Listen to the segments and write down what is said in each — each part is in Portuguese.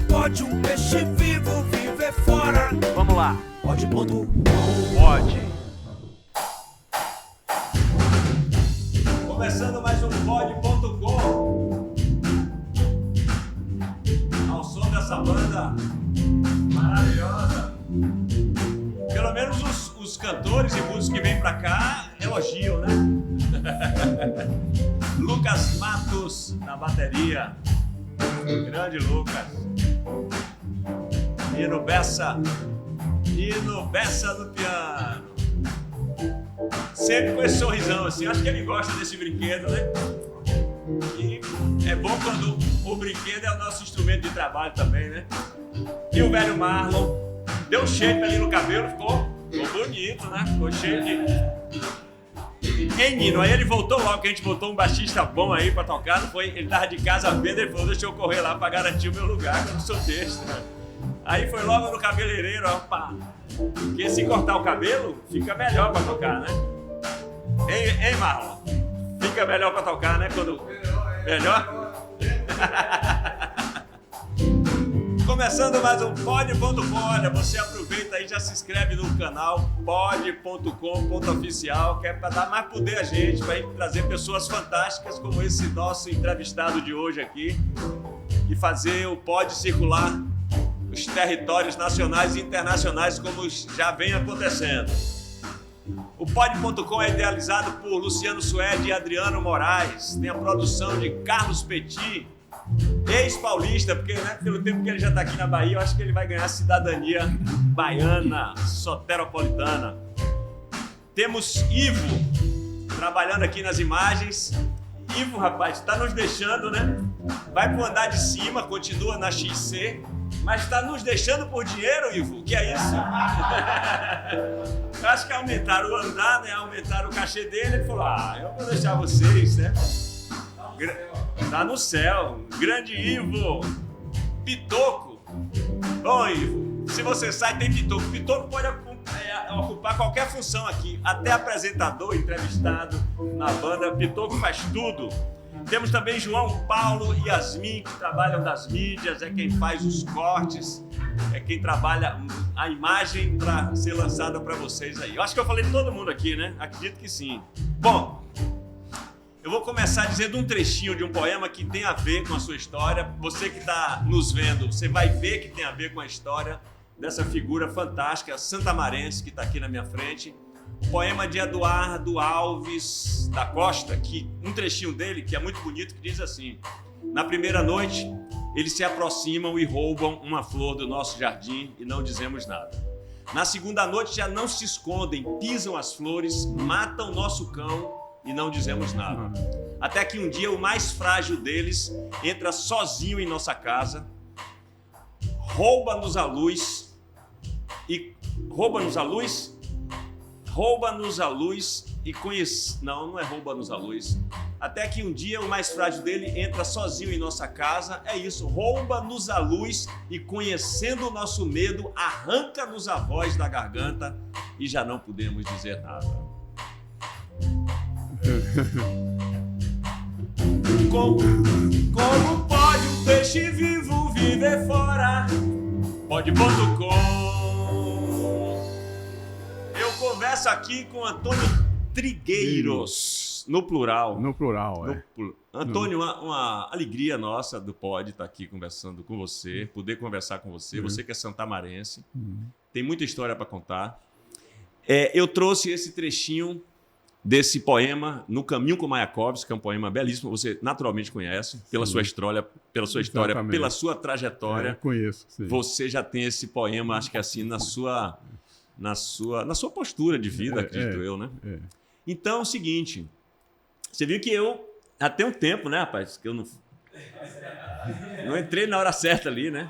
pode um peixe vivo viver fora? Vamos lá. Pode.com. Pode. Começando mais um Pode.com. Ao som dessa banda maravilhosa. Pelo menos os cantores e músicos que vêm pra cá elogiam, né? Lucas Matos na bateria. Grande Lucas. Nino Bessa no piano. Sempre com esse sorrisão assim. Acho que ele gosta desse brinquedo, né? E é bom quando o brinquedo é o nosso instrumento de trabalho também, né? E o velho Marlon deu um shape ali no cabelo, ficou bonito, né? Ficou cheio de... Hein, Nino? Aí ele voltou logo, que a gente botou um baixista bom aí pra tocar, não foi? Ele tava de casa vendo, ele falou, deixa eu correr lá pra garantir o meu lugar, que eu não sou desse, né? Aí foi logo no cabeleireiro, ó, pá. Porque se cortar o cabelo, fica melhor pra tocar, né? Hein, Marlon? Fica melhor pra tocar, né? Quando... Melhor? Começando mais um Pode.com. Olha, você aproveita aí, já se inscreve no canal Pode.com.oficial, que é para dar mais poder a gente, para trazer pessoas fantásticas como esse nosso entrevistado de hoje aqui e fazer o Pode circular os territórios nacionais e internacionais como já vem acontecendo. O Pode.com é idealizado por Luciano Suede e Adriano Moraes, tem a produção de Carlos Petit, ex-paulista, porque né, pelo tempo que ele já está aqui na Bahia, eu acho que ele vai ganhar cidadania baiana, soteropolitana. Temos Ivo trabalhando aqui nas imagens. Ivo, rapaz, está nos deixando, né? Vai pro andar de cima, continua na XC, mas está nos deixando por dinheiro, Ivo? O que é isso? Eu acho que aumentaram o andar, né? Aumentaram o cachê dele. Ele falou, eu vou deixar vocês, né? Tá no céu. Grande Ivo. Pitoco. Bom, Ivo, se você sai, tem Pitoco. Pitoco pode ocupar qualquer função aqui. Até apresentador, entrevistado na banda. Pitoco faz tudo. Temos também João Paulo e Yasmin, que trabalham das mídias. É quem faz os cortes. É quem trabalha a imagem para ser lançada para vocês aí. Eu acho que eu falei de todo mundo aqui, né? Acredito que sim. Bom... Eu vou começar dizendo um trechinho de um poema que tem a ver com a sua história. Você que está nos vendo, você vai ver que tem a ver com a história dessa figura fantástica, santamarense, que está aqui na minha frente. O poema de Eduardo Alves da Costa, que um trechinho dele, que é muito bonito, que diz assim: na primeira noite, eles se aproximam e roubam uma flor do nosso jardim e não dizemos nada. Na segunda noite, já não se escondem, pisam as flores, matam nosso cão e não dizemos nada. Até que um dia o mais frágil deles entra sozinho em nossa casa, rouba-nos a luz e conhece... Não é rouba-nos a luz. Até que um dia o mais frágil dele entra sozinho em nossa casa, é isso, rouba-nos a luz e conhecendo o nosso medo, arranca-nos a voz da garganta e já não podemos dizer nada. Como pode um peixe vivo viver fora? Pode.com. Eu converso aqui com Antônio Trigueiros, no plural. No plural, Antônio, uma alegria nossa do Pode estar aqui conversando com você, poder conversar com você, você que é santamarense, tem muita história para contar. Eu trouxe esse trechinho desse poema No Caminho com Mayakovsky, que é um poema belíssimo, você naturalmente conhece, pela sua história, pela sua trajetória. Conheço, sim. Você já tem esse poema, acho que assim, na sua postura de vida, acredito eu, né? Então, é o seguinte, você viu que eu, até um tempo, né, rapaz, que eu não entrei na hora certa ali, né?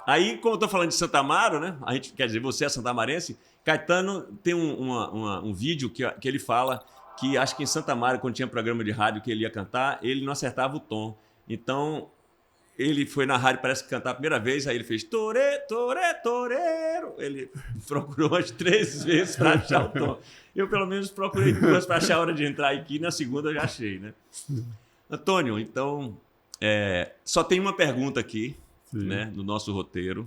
Aí, como eu tô falando de Santa Amaro, né? A gente, quer dizer, você é santamarense, Caetano tem um vídeo que ele fala que acho que em Santa Amaro, quando tinha programa de rádio que ele ia cantar, ele não acertava o tom. Então, ele foi na rádio, parece que cantar a primeira vez, aí ele fez tore, tore, toreiro. Ele procurou umas 3 vezes para achar o tom. Eu, pelo menos, procurei 2 para achar a hora de entrar aqui, na segunda eu já achei, né? Antônio, então, só tem uma pergunta aqui. né, no nosso roteiro.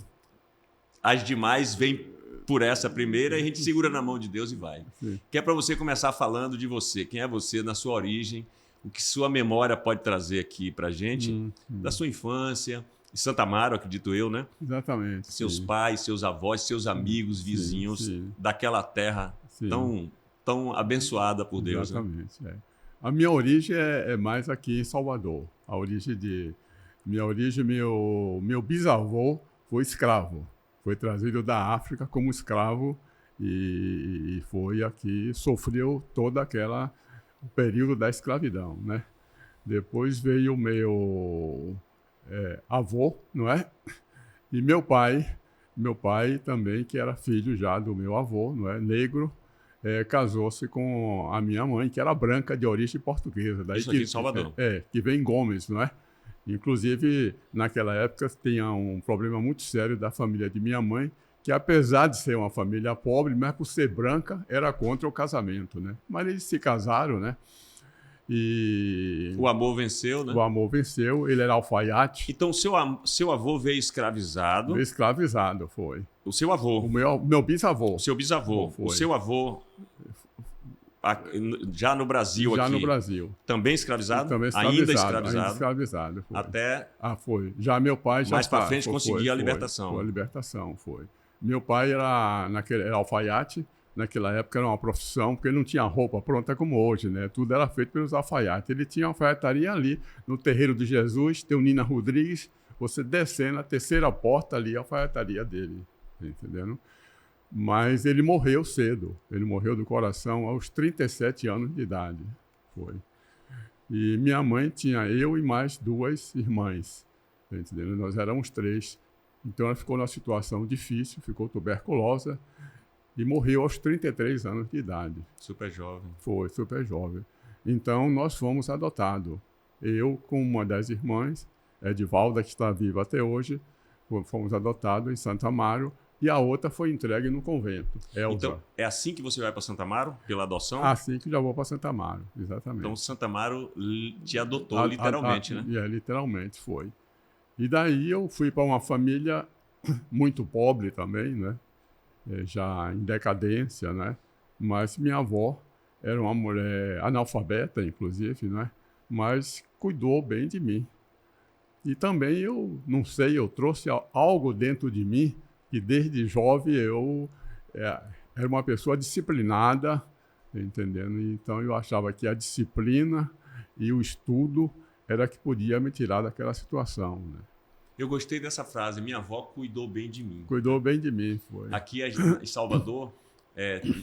As demais vêm por essa primeira e a gente segura na mão de Deus e vai. Sim. Que é para você começar falando de você. Quem é você na sua origem? O que sua memória pode trazer aqui para a gente? Da sua infância, em Santa Amaro, acredito eu, né? Exatamente. Seus sim. pais, seus avós, seus amigos, vizinhos sim. daquela terra Sim. tão abençoada por Deus. Né? Exatamente. É. A minha origem é mais aqui em Salvador. Meu bisavô foi escravo. Foi trazido da África como escravo e foi aqui, sofreu todo o período da escravidão, né? Depois veio o meu avô, não é? E meu pai também, que era filho já do meu avô, não é? Negro, casou-se com a minha mãe, que era branca, de origem portuguesa. Daí Isso aqui em Salvador. Que vem Gomes, não é? Inclusive, naquela época, tinha um problema muito sério da família de minha mãe, que apesar de ser uma família pobre, mas por ser branca, era contra o casamento, né? Mas eles se casaram, né? E o amor venceu, né? O amor venceu, ele era alfaiate. Então, seu avô veio escravizado. Veio escravizado, foi. O seu avô. O meu bisavô. O seu bisavô. Foi. O seu avô, já no Brasil já aqui. Já no Brasil. Também escravizado? Também escravizado. Ainda escravizado? Ainda escravizado, foi. Até... foi. Já meu pai já... Mais para frente conseguia a libertação. Foi a libertação, foi. Meu pai era alfaiate. Naquela época era uma profissão, porque não tinha roupa pronta como hoje, né? Tudo era feito pelos alfaiates. Ele tinha uma alfaiataria ali, no Terreiro de Jesus, tem o Nina Rodrigues, você descendo a terceira porta ali, a alfaiataria dele, entendendo? Mas ele morreu cedo, ele morreu do coração aos 37 anos de idade, foi. E minha mãe tinha eu e mais 2 irmãs, entendendo? Nós éramos 3. Então ela ficou numa situação difícil, ficou tuberculosa, e morreu aos 33 anos de idade. Super jovem. Foi, super jovem. Então, nós fomos adotados. Eu, com uma das irmãs, Edivalda, que está viva até hoje, fomos adotados em Santa Amaro, e a outra foi entregue no convento, Elza. Então, é assim que você vai para Santa Amaro, pela adoção? Assim que já vou para Santa Amaro, exatamente. Então, Santa Amaro te adotou, literalmente, né? Literalmente, foi. E daí eu fui para uma família muito pobre também, né? Já em decadência, né? Mas minha avó era uma mulher analfabeta, inclusive, né? Mas cuidou bem de mim. E também eu, não sei, eu trouxe algo dentro de mim que desde jovem eu era uma pessoa disciplinada, entendendo? Então eu achava que a disciplina e o estudo era que podia me tirar daquela situação, né? Eu gostei dessa frase, minha avó cuidou bem de mim. Cuidou bem de mim, foi. Aqui em Salvador,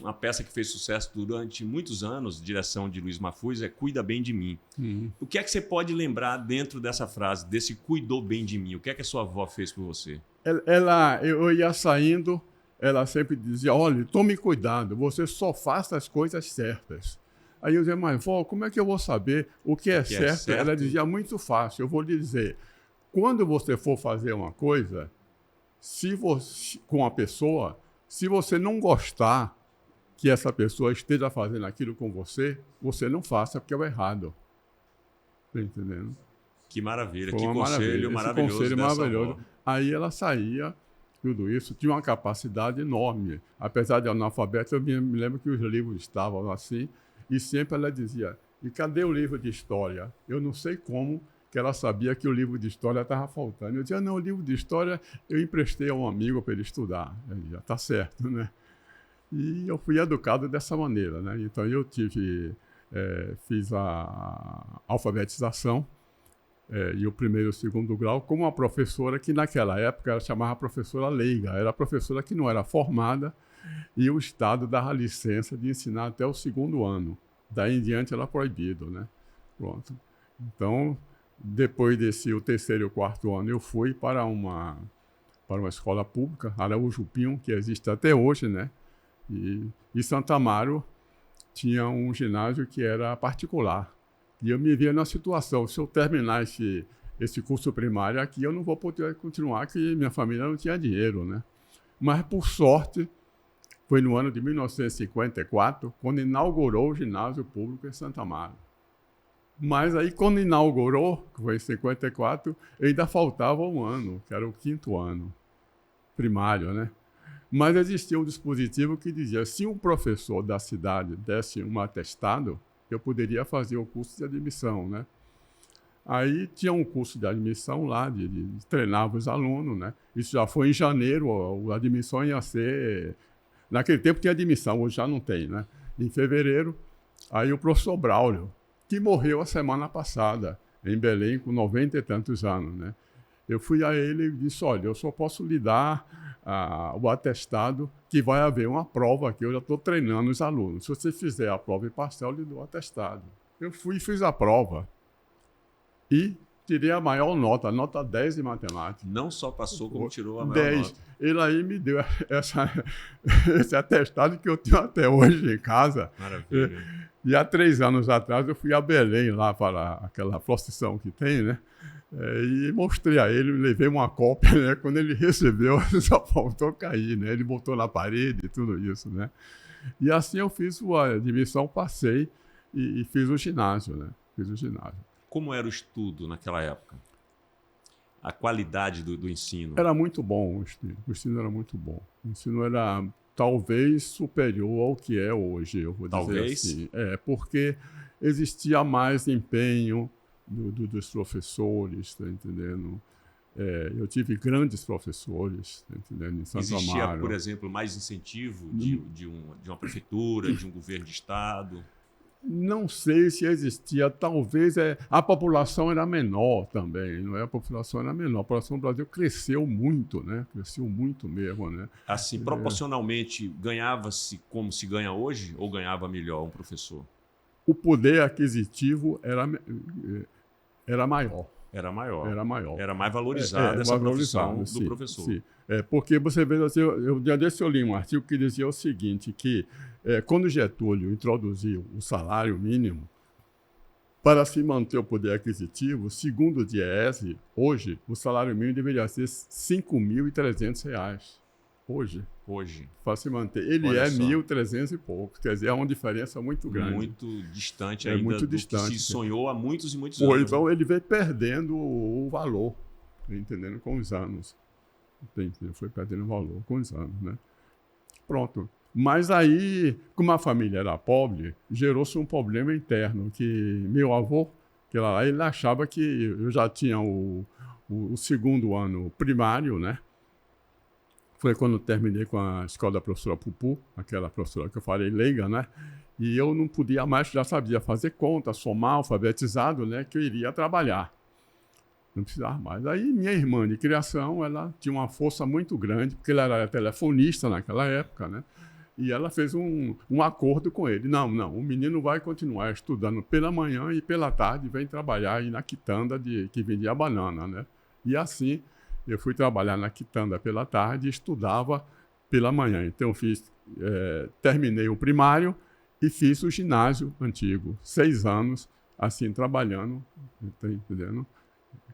uma peça que fez sucesso durante muitos anos, direção de Luiz Mafuz, Cuida Bem de Mim. O que é que você pode lembrar dentro dessa frase, desse cuidou bem de mim? O que é que a sua avó fez por você? Eu ia saindo, ela sempre dizia, olha, tome cuidado, você só faça as coisas certas. Aí eu dizia, mas vó, como é que eu vou saber o que é certo? Ela dizia, muito fácil, eu vou lhe dizer. Quando você for fazer uma coisa, com a pessoa, se você não gostar que essa pessoa esteja fazendo aquilo com você, você não faça porque é o errado. Tá entendendo? Que maravilha, Foi que conselho maravilhoso. Conselho maravilhoso. Aí ela saía, tudo isso, tinha uma capacidade enorme. Apesar de analfabeta, eu me lembro que os livros estavam assim, e sempre ela dizia, e cadê o livro de história? Eu não sei como que ela sabia que o livro de história estava faltando. Eu dizia, não, o livro de história eu emprestei a um amigo para ele estudar. Ele dizia, tá certo, né? E eu fui educado dessa maneira, né? Então eu fiz a alfabetização e o primeiro e o segundo grau com uma professora que naquela época ela chamava professora leiga. Era a professora que não era formada e o Estado dava licença de ensinar até o segundo ano. Daí em diante era proibido, né? Pronto. Então, depois o terceiro e o quarto ano, eu fui para uma escola pública, Araújo Pinho, que existe até hoje, né? E Santa Amaro tinha um ginásio que era particular. E eu me via na situação, se eu terminar esse curso primário aqui, eu não vou poder continuar, que minha família não tinha dinheiro, né? Mas, por sorte, foi no ano de 1954, quando inaugurou o ginásio público em Santa Amaro. Mas aí, quando inaugurou, que foi em 54, ainda faltava um ano, que era o 5º ano primário, né? Mas existia um dispositivo que dizia, se um professor da cidade desse um atestado, eu poderia fazer o curso de admissão, né? Aí tinha um curso de admissão lá, de treinava os alunos, né? Isso já foi em janeiro, a admissão ia ser... Naquele tempo tinha admissão, hoje já não tem, né? Em fevereiro, aí o professor Braulio, que morreu a semana passada, em Belém, com 90 e tantos anos, né? Eu fui a ele e disse, olha, eu só posso lhe dar o atestado que vai haver uma prova aqui, eu já estou treinando os alunos. Se você fizer a prova e passar, eu lhe dou o atestado. Eu fui e fiz a prova. E tirei a maior nota, nota 10 em matemática. Não só passou, como tirou a maior 10. nota. Ele aí me deu esse atestado que eu tenho até hoje em casa. Maravilha. E há 3 anos atrás eu fui a Belém, lá para aquela procissão que tem, né? E mostrei a ele, levei uma cópia, né? Quando ele recebeu, só faltou cair, né? Ele botou na parede e tudo isso, né? E assim eu fiz a admissão, passei e fiz o ginásio, né? Fiz o ginásio. Como era o estudo naquela época? A qualidade do ensino? Era muito bom o ensino era muito bom. O ensino era talvez superior ao que é hoje, eu vou dizer assim. Porque existia mais empenho dos professores, tá entendendo? Eu tive grandes professores, tá entendendo? Em Santo Amaro. Existia, por exemplo, mais incentivo de uma prefeitura, de um governo de estado? Não sei se existia, talvez a população era menor também, não é? A população era menor, a população do Brasil cresceu muito, né? Cresceu muito mesmo, né? Assim, proporcionalmente, ganhava-se como se ganha hoje ou ganhava melhor um professor? O poder aquisitivo era maior. Era maior. Era maior. Era mais valorizada essa profissão sim, do professor. Sim. Porque você vê, assim, eu li um artigo que dizia o seguinte, que quando Getúlio introduziu o salário mínimo, para se manter o poder aquisitivo, segundo o Diese, hoje, o salário mínimo deveria ser R$ 5.300. Hoje. Para se manter. Ele Olha é só. 1.300 e pouco. Quer dizer, é uma diferença muito grande. Muito distante ainda muito do distante, que se sonhou há muitos e muitos Ou anos. então ele veio perdendo o valor, entendendo, com os anos. Foi perdendo o valor com os anos, né? Pronto. Mas aí, como a família era pobre, gerou-se um problema interno, que meu avô, ele achava que eu já tinha o 2º ano primário, né? Foi quando eu terminei com a escola da professora Pupu, aquela professora que eu falei, leiga, né? E eu não podia mais, já sabia fazer conta, somar, alfabetizado, né? Que eu iria trabalhar. Não precisava mais. Aí minha irmã de criação, ela tinha uma força muito grande, porque ela era telefonista naquela época, né? E ela fez um acordo com ele. Não, o menino vai continuar estudando pela manhã e pela tarde vem trabalhar aí na quitanda que vendia banana, né? E assim, eu fui trabalhar na quitanda pela tarde e estudava pela manhã. Então, terminei o primário e fiz o ginásio antigo. 6 anos, assim, trabalhando, tá entendendo?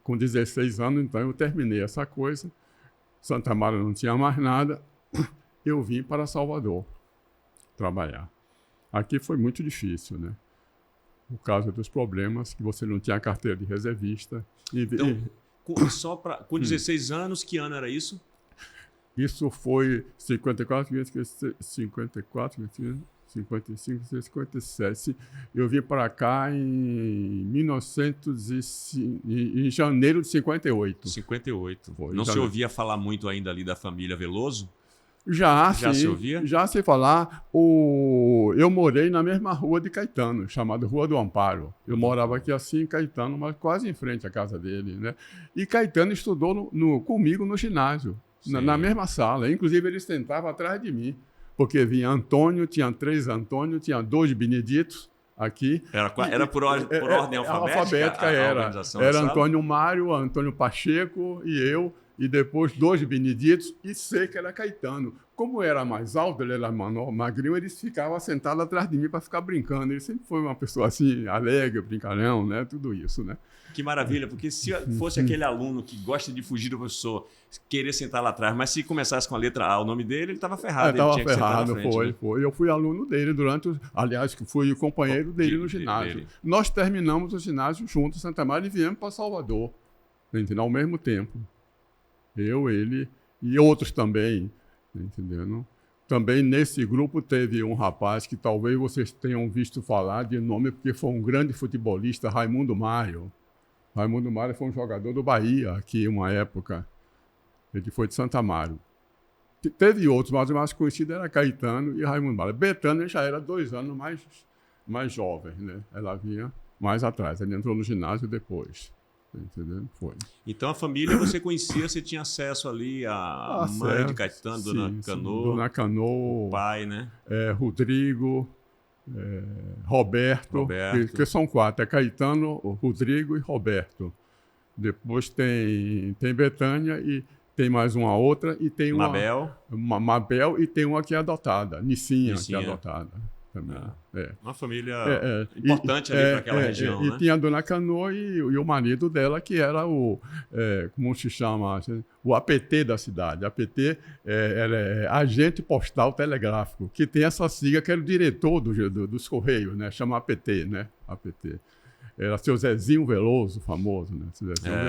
Com 16 anos, então, eu terminei essa coisa. Santa Amaro não tinha mais nada. Eu vim para Salvador trabalhar. Aqui foi muito difícil, né? Por causa dos problemas, que você não tinha carteira de reservista. Então, com 16 anos, que ano era isso? Isso foi 54, 55, 57. Eu vim para cá em janeiro de 58. 58. Foi, não se ouvia falar muito ainda ali da família Veloso? Já se ouvia? Já se falar. Eu morei na mesma rua de Caetano, chamada Rua do Amparo. Eu morava aqui assim em Caetano, mas quase em frente à casa dele, né? E Caetano estudou comigo no ginásio, na mesma sala. Inclusive, ele sentava atrás de mim, porque vinha Antônio, tinha 3 Antônio, tinha 2 Beneditos aqui. Era por ordem alfabética? Alfabética era. Era Antônio Mário, Antônio Pacheco e eu. e depois 2 Beneditos, e C, que era Caetano. Como eu era mais alto, ele era magrinho, eles ficavam sentados atrás de mim para ficar brincando. Ele sempre foi uma pessoa assim, alegre, brincalhão, né? Tudo isso, né? Que maravilha, porque se fosse aquele aluno que gosta de fugir do professor, querer sentar lá atrás, mas se começasse com a letra A, o nome dele, ele estava ferrado. Ele Estava tinha que sentar na ferrado, frente, foi, né? Eu fui aluno dele aliás, que fui o companheiro dele no ginásio. dele. Nós terminamos o ginásio juntos em Santa Maria e viemos para Salvador, entendeu? Ao mesmo tempo. Eu, ele e outros também, entendendo? Também nesse grupo teve um rapaz que talvez vocês tenham visto falar de nome, porque foi um grande futebolista, Raimundo Mário. Raimundo Mário foi um jogador do Bahia, aqui uma época. Ele foi de Santa Mário. Teve outros, mas o mais conhecido era Caetano e Raimundo Mário. Betânia já era 2 anos mais jovem, né? Ela vinha mais atrás. Ele entrou no ginásio depois. Entendeu? Foi. Então a família você conhecia, você tinha acesso ali à mãe de Caetano, Dona Cano, Dona Cano, o pai, né? Rodrigo, Roberto. Que são 4. É Caetano, Rodrigo e Roberto. Depois tem Betânia e tem mais uma outra e tem uma Mabel e tem uma que é adotada, Nicinha. Que é adotada também. Uma família importante ali para aquela região, né? E tinha a Dona Cano e o marido dela, que era como se chama? O APT da cidade. APT é Agente Postal Telegráfico, que tem essa sigla que era o diretor dos Correios, né? Chama APT, né? APT. Era seu Zezinho Veloso, famoso, né?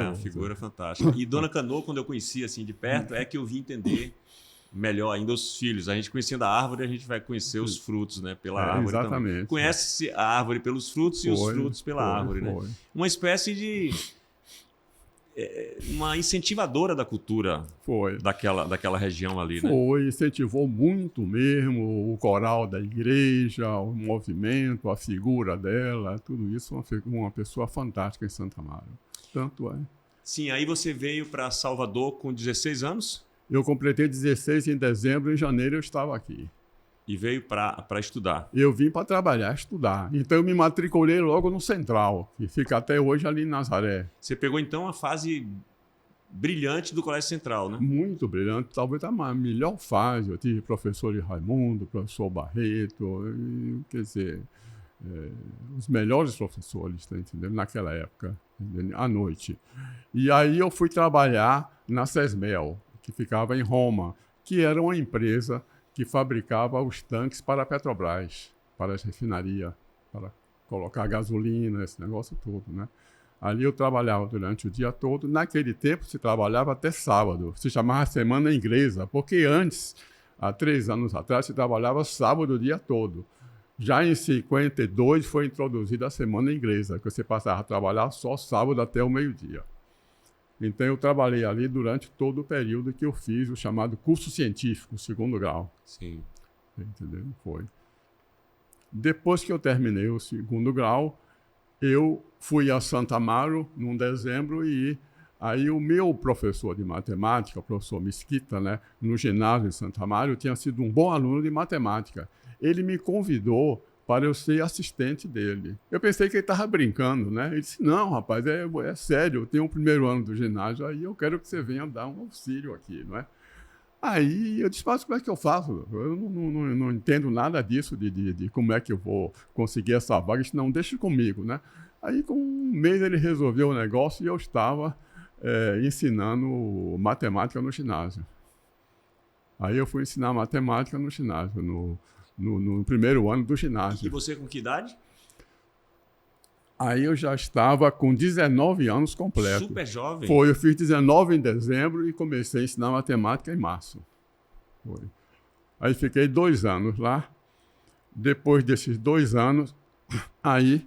Uma figura fantástica. E Dona Cano, quando eu conheci assim de perto, é que eu vim entender melhor ainda os filhos. A gente conhecendo a árvore, a gente vai conhecer os frutos, né? Pela árvore exatamente. Também. Conhece-se a árvore pelos frutos e os frutos pela árvore, né? Uma espécie de uma incentivadora da cultura daquela região ali, né? Incentivou muito mesmo o coral da igreja, o movimento, a figura dela, tudo isso, uma pessoa fantástica em Santa Mário. Tanto é. Sim, aí você veio para Salvador com 16 anos? Eu completei 16 em dezembro, em janeiro eu estava aqui. E veio para estudar? Eu vim para trabalhar, estudar. Então eu me matriculei logo no Central, que fica até hoje ali em Nazaré. Você pegou então a fase brilhante do Colégio Central, né? Muito brilhante, talvez a melhor fase. Eu tive professor de Raimundo, professor Barreto, quer dizer, os melhores professores, tá entendendo? Naquela época, entendeu? À noite. E aí eu fui trabalhar na Sesmel, que ficava em Roma, que era uma empresa que fabricava os tanques para a Petrobras, para as refinarias, para colocar gasolina, esse negócio todo, né? Ali eu trabalhava durante o dia todo. Naquele tempo se trabalhava até sábado, se chamava Semana Inglesa, porque antes, há 3 anos atrás, se trabalhava sábado o dia todo. Já em 52 foi introduzida a Semana Inglesa, que você passava a trabalhar só sábado até o meio-dia. Então, eu trabalhei ali durante todo o período que eu fiz o chamado curso científico, 2º grau. Sim. Entendeu? Foi. Depois que eu terminei o 2º grau, eu fui a Santa Amaro, num dezembro, e aí o meu professor de matemática, o professor Mesquita, né, no ginásio de Santa Amaro, tinha sido um bom aluno de matemática. Ele me convidou para eu ser assistente dele. Eu pensei que ele estava brincando, né? Ele disse, não, rapaz, é sério, eu tenho o 1º ano do ginásio, aí eu quero que você venha dar um auxílio aqui, não é? Aí eu disse, mas como é que eu faço? Eu não entendo nada disso, de como é que eu vou conseguir essa vaga. Ele disse, não, deixa comigo, né? Aí com 1 mês ele resolveu o negócio e eu estava ensinando matemática no ginásio. Aí eu fui ensinar matemática no ginásio, no 1º ano do ginásio. E você com que idade? Aí eu já estava com 19 anos completo. Super jovem. Eu fiz 19 em dezembro e comecei a ensinar matemática em março. Aí fiquei 2 anos lá. Depois desses 2 anos, aí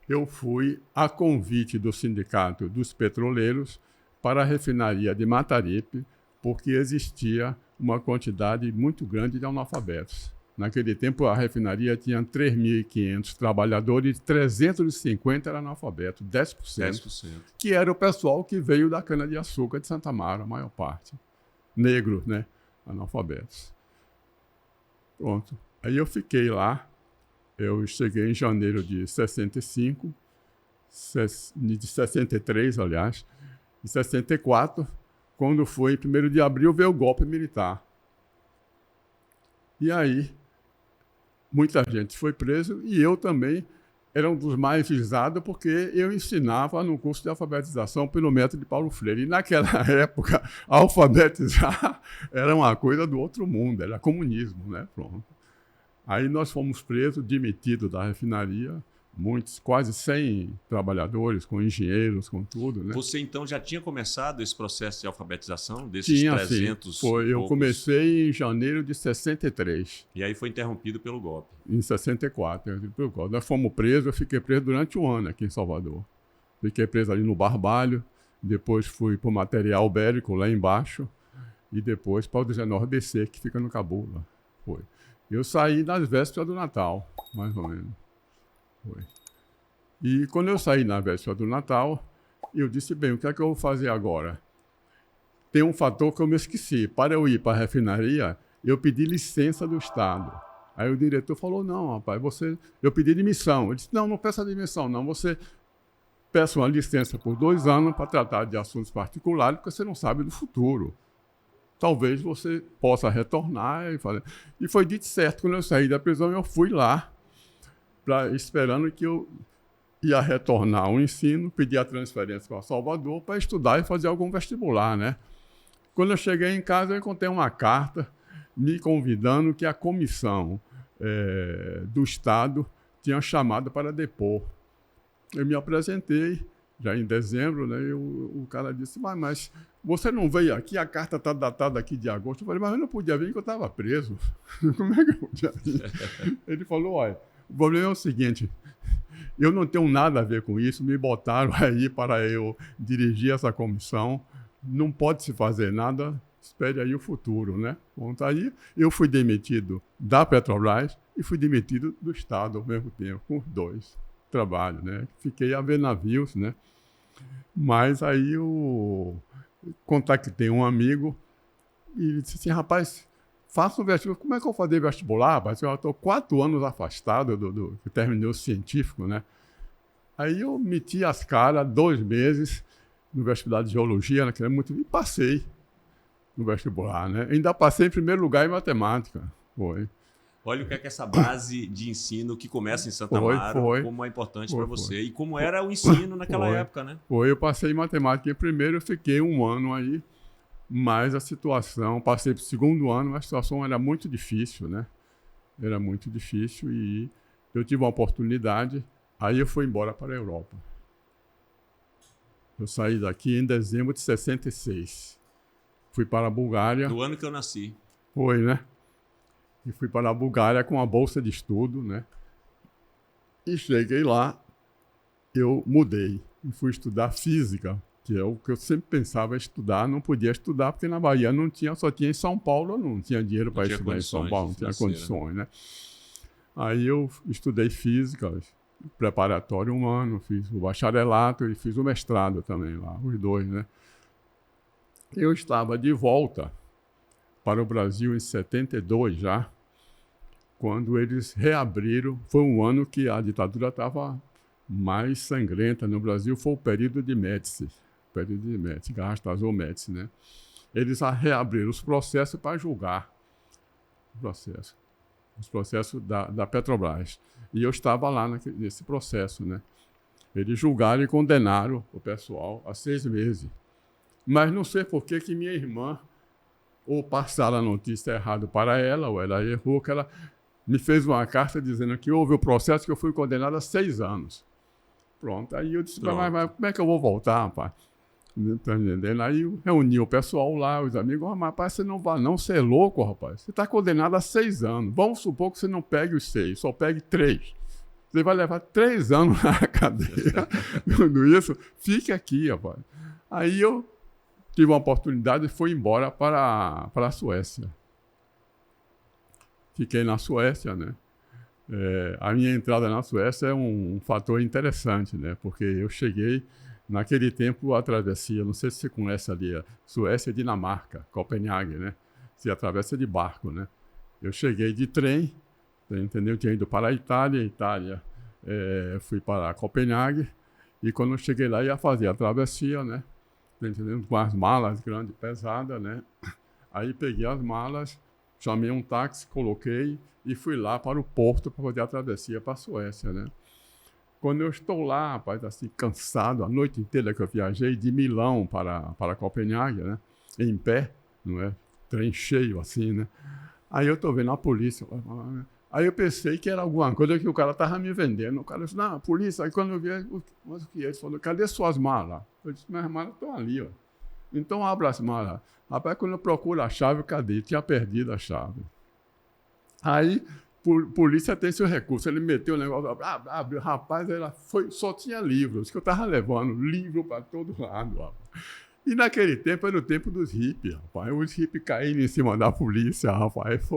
eu fui a convite do Sindicato dos Petroleiros para a refinaria de Mataripe, porque existia uma quantidade muito grande de analfabetos. Naquele tempo, a refinaria tinha 3.500 trabalhadores, 350 eram analfabetos, 10%. Que era o pessoal que veio da cana-de-açúcar de Santa Amaro, a maior parte. Negros, né? Analfabetos. Pronto. Aí eu fiquei lá. Eu cheguei em janeiro de 65, de 63, aliás. Em 64, quando foi 1º de abril, veio o golpe militar. E aí, muita gente foi preso e eu também era um dos mais visados porque eu ensinava no curso de alfabetização pelo método de Paulo Freire. E naquela época, alfabetizar era uma coisa do outro mundo, era comunismo, né? Pronto. Aí nós fomos presos, demitidos da refinaria, muitos, quase 100 trabalhadores, com engenheiros, com tudo, né? Você então já tinha começado esse processo de alfabetização desses Tinha, 300 sim. Foi, eu poucos? comecei em janeiro de 63. E aí foi interrompido pelo golpe. Em 64. Nós fomos presos, eu fiquei preso durante um ano aqui em Salvador. Fiquei preso ali no Barbalho, depois fui para o material bélico lá embaixo, e depois para o 19BC, que fica no Cabula. Foi. Eu saí nas vésperas do Natal, mais ou menos. Foi. E quando eu saí na véspera do Natal, eu disse, bem, o que é que eu vou fazer agora? Tem um fator que eu me esqueci. Para eu ir para a refinaria, eu pedi licença do Estado. Aí o diretor falou, não, rapaz, eu pedi demissão. Eu disse, não peça demissão, não. Você peça uma licença por 2 anos para tratar de assuntos particulares, porque você não sabe do futuro. Talvez você possa retornar. E foi dito certo. Quando eu saí da prisão, eu fui lá, esperando que eu ia retornar ao ensino, pedir a transferência para Salvador para estudar e fazer algum vestibular, né? Quando eu cheguei em casa, eu encontrei uma carta me convidando que a comissão do Estado tinha chamado para depor. Eu me apresentei, já em dezembro, né? E o cara disse, mas você não veio aqui? A carta está datada aqui de agosto. Eu falei, mas eu não podia vir porque eu estava preso. Como é que eu podia vir? Ele falou, olha, o problema é o seguinte, eu não tenho nada a ver com isso, me botaram aí para eu dirigir essa comissão, não pode se fazer nada, espere aí o futuro, né? Bom, tá aí, eu fui demitido da Petrobras e fui demitido do Estado ao mesmo tempo, com os 2 trabalhos, né? Fiquei a ver navios, né? Mas aí eu contactei um amigo e ele disse assim, rapaz, faço um vestibular. Como é que eu vou fazer vestibular, rapaz? Eu estou 4 anos afastado que terminei o científico, né? Aí eu meti as caras 2 meses no vestibular de geologia, naquele muito, e passei no vestibular, né? Ainda passei em primeiro lugar em matemática. Foi. Olha o que é que essa base de ensino que começa em Santa Amaro, como é importante para você. E como era o ensino naquela época, né? Foi, eu passei em matemática em primeiro, eu fiquei 1 ano aí. Mas a situação, passei para o 2º ano, a situação era muito difícil, né? Era muito difícil e eu tive uma oportunidade, aí eu fui embora para a Europa. Eu saí daqui em dezembro de 66. Fui para a Bulgária. Do ano que eu nasci. Foi, né? E fui para a Bulgária com a bolsa de estudo, né? E cheguei lá, eu mudei e fui estudar física, que é o que eu sempre pensava estudar, não podia estudar, porque na Bahia não tinha, só tinha em São Paulo, eu não tinha dinheiro para estudar em São Paulo, não tinha condições, né? Aí eu estudei física, preparatório 1 ano, fiz o bacharelato e fiz o mestrado também lá, os 2, né? Eu estava de volta para o Brasil em 72 já, quando eles reabriram, foi um ano que a ditadura estava mais sangrenta no Brasil, foi o período de Médici, Garrastazu Médici, né? Eles reabriram os processos para julgar os processos da Petrobras. E eu estava lá nesse processo, né? Eles julgaram e condenaram o pessoal a 6 meses. Mas não sei por que minha irmã, ou passaram a notícia errada para ela, ou ela errou, que ela me fez uma carta dizendo que houve o processo que eu fui condenado a 6 anos. Pronto. Aí eu disse, mas como é que eu vou voltar, rapaz? Tá entendendo? Aí eu reuni o pessoal lá, os amigos, mas rapaz, você não vai não, você é louco, rapaz. Você está condenado a 6 anos. Vamos supor que você não pegue os 6, só pegue 3. Você vai levar 3 anos na cadeia. Tudo isso, fique aqui, rapaz. Aí eu tive uma oportunidade e fui embora para a Suécia. Fiquei na Suécia, né? A minha entrada na Suécia é um fator interessante, né? Porque eu cheguei, naquele tempo, a travessia, não sei se você conhece ali, a Suécia e Dinamarca, Copenhague, né? Se atravessa de barco, né? Eu cheguei de trem, entendeu? Eu tinha ido para a Itália, fui para Copenhague, e quando eu cheguei lá, ia fazer a travessia, né? tá entendendo? Com as malas grandes, pesadas, né? Aí peguei as malas, chamei um táxi, coloquei e fui lá para o porto para fazer a travessia para a Suécia, né? Quando eu estou lá, rapaz, assim, cansado, a noite inteira que eu viajei de Milão para Copenhague, né? Em pé, não é? Trem cheio, assim, né? Aí eu estou vendo a polícia. Aí eu pensei que era alguma coisa que o cara estava me vendendo. O cara disse, não, a polícia. Aí quando eu vi, mas o que é? Ele falou, cadê suas malas? Eu disse, minhas malas estão ali, ó. Então abra as malas. Rapaz, quando eu procuro a chave, cadê? Tinha perdido a chave. Aí, polícia tem seu recurso. Ele meteu o negócio, abriu. Rapaz, só tinha livros, que eu estava levando livro para todo lado, ó. E naquele tempo era o tempo dos hippies, rapaz. Os hippies caíram em cima da polícia, rapaz.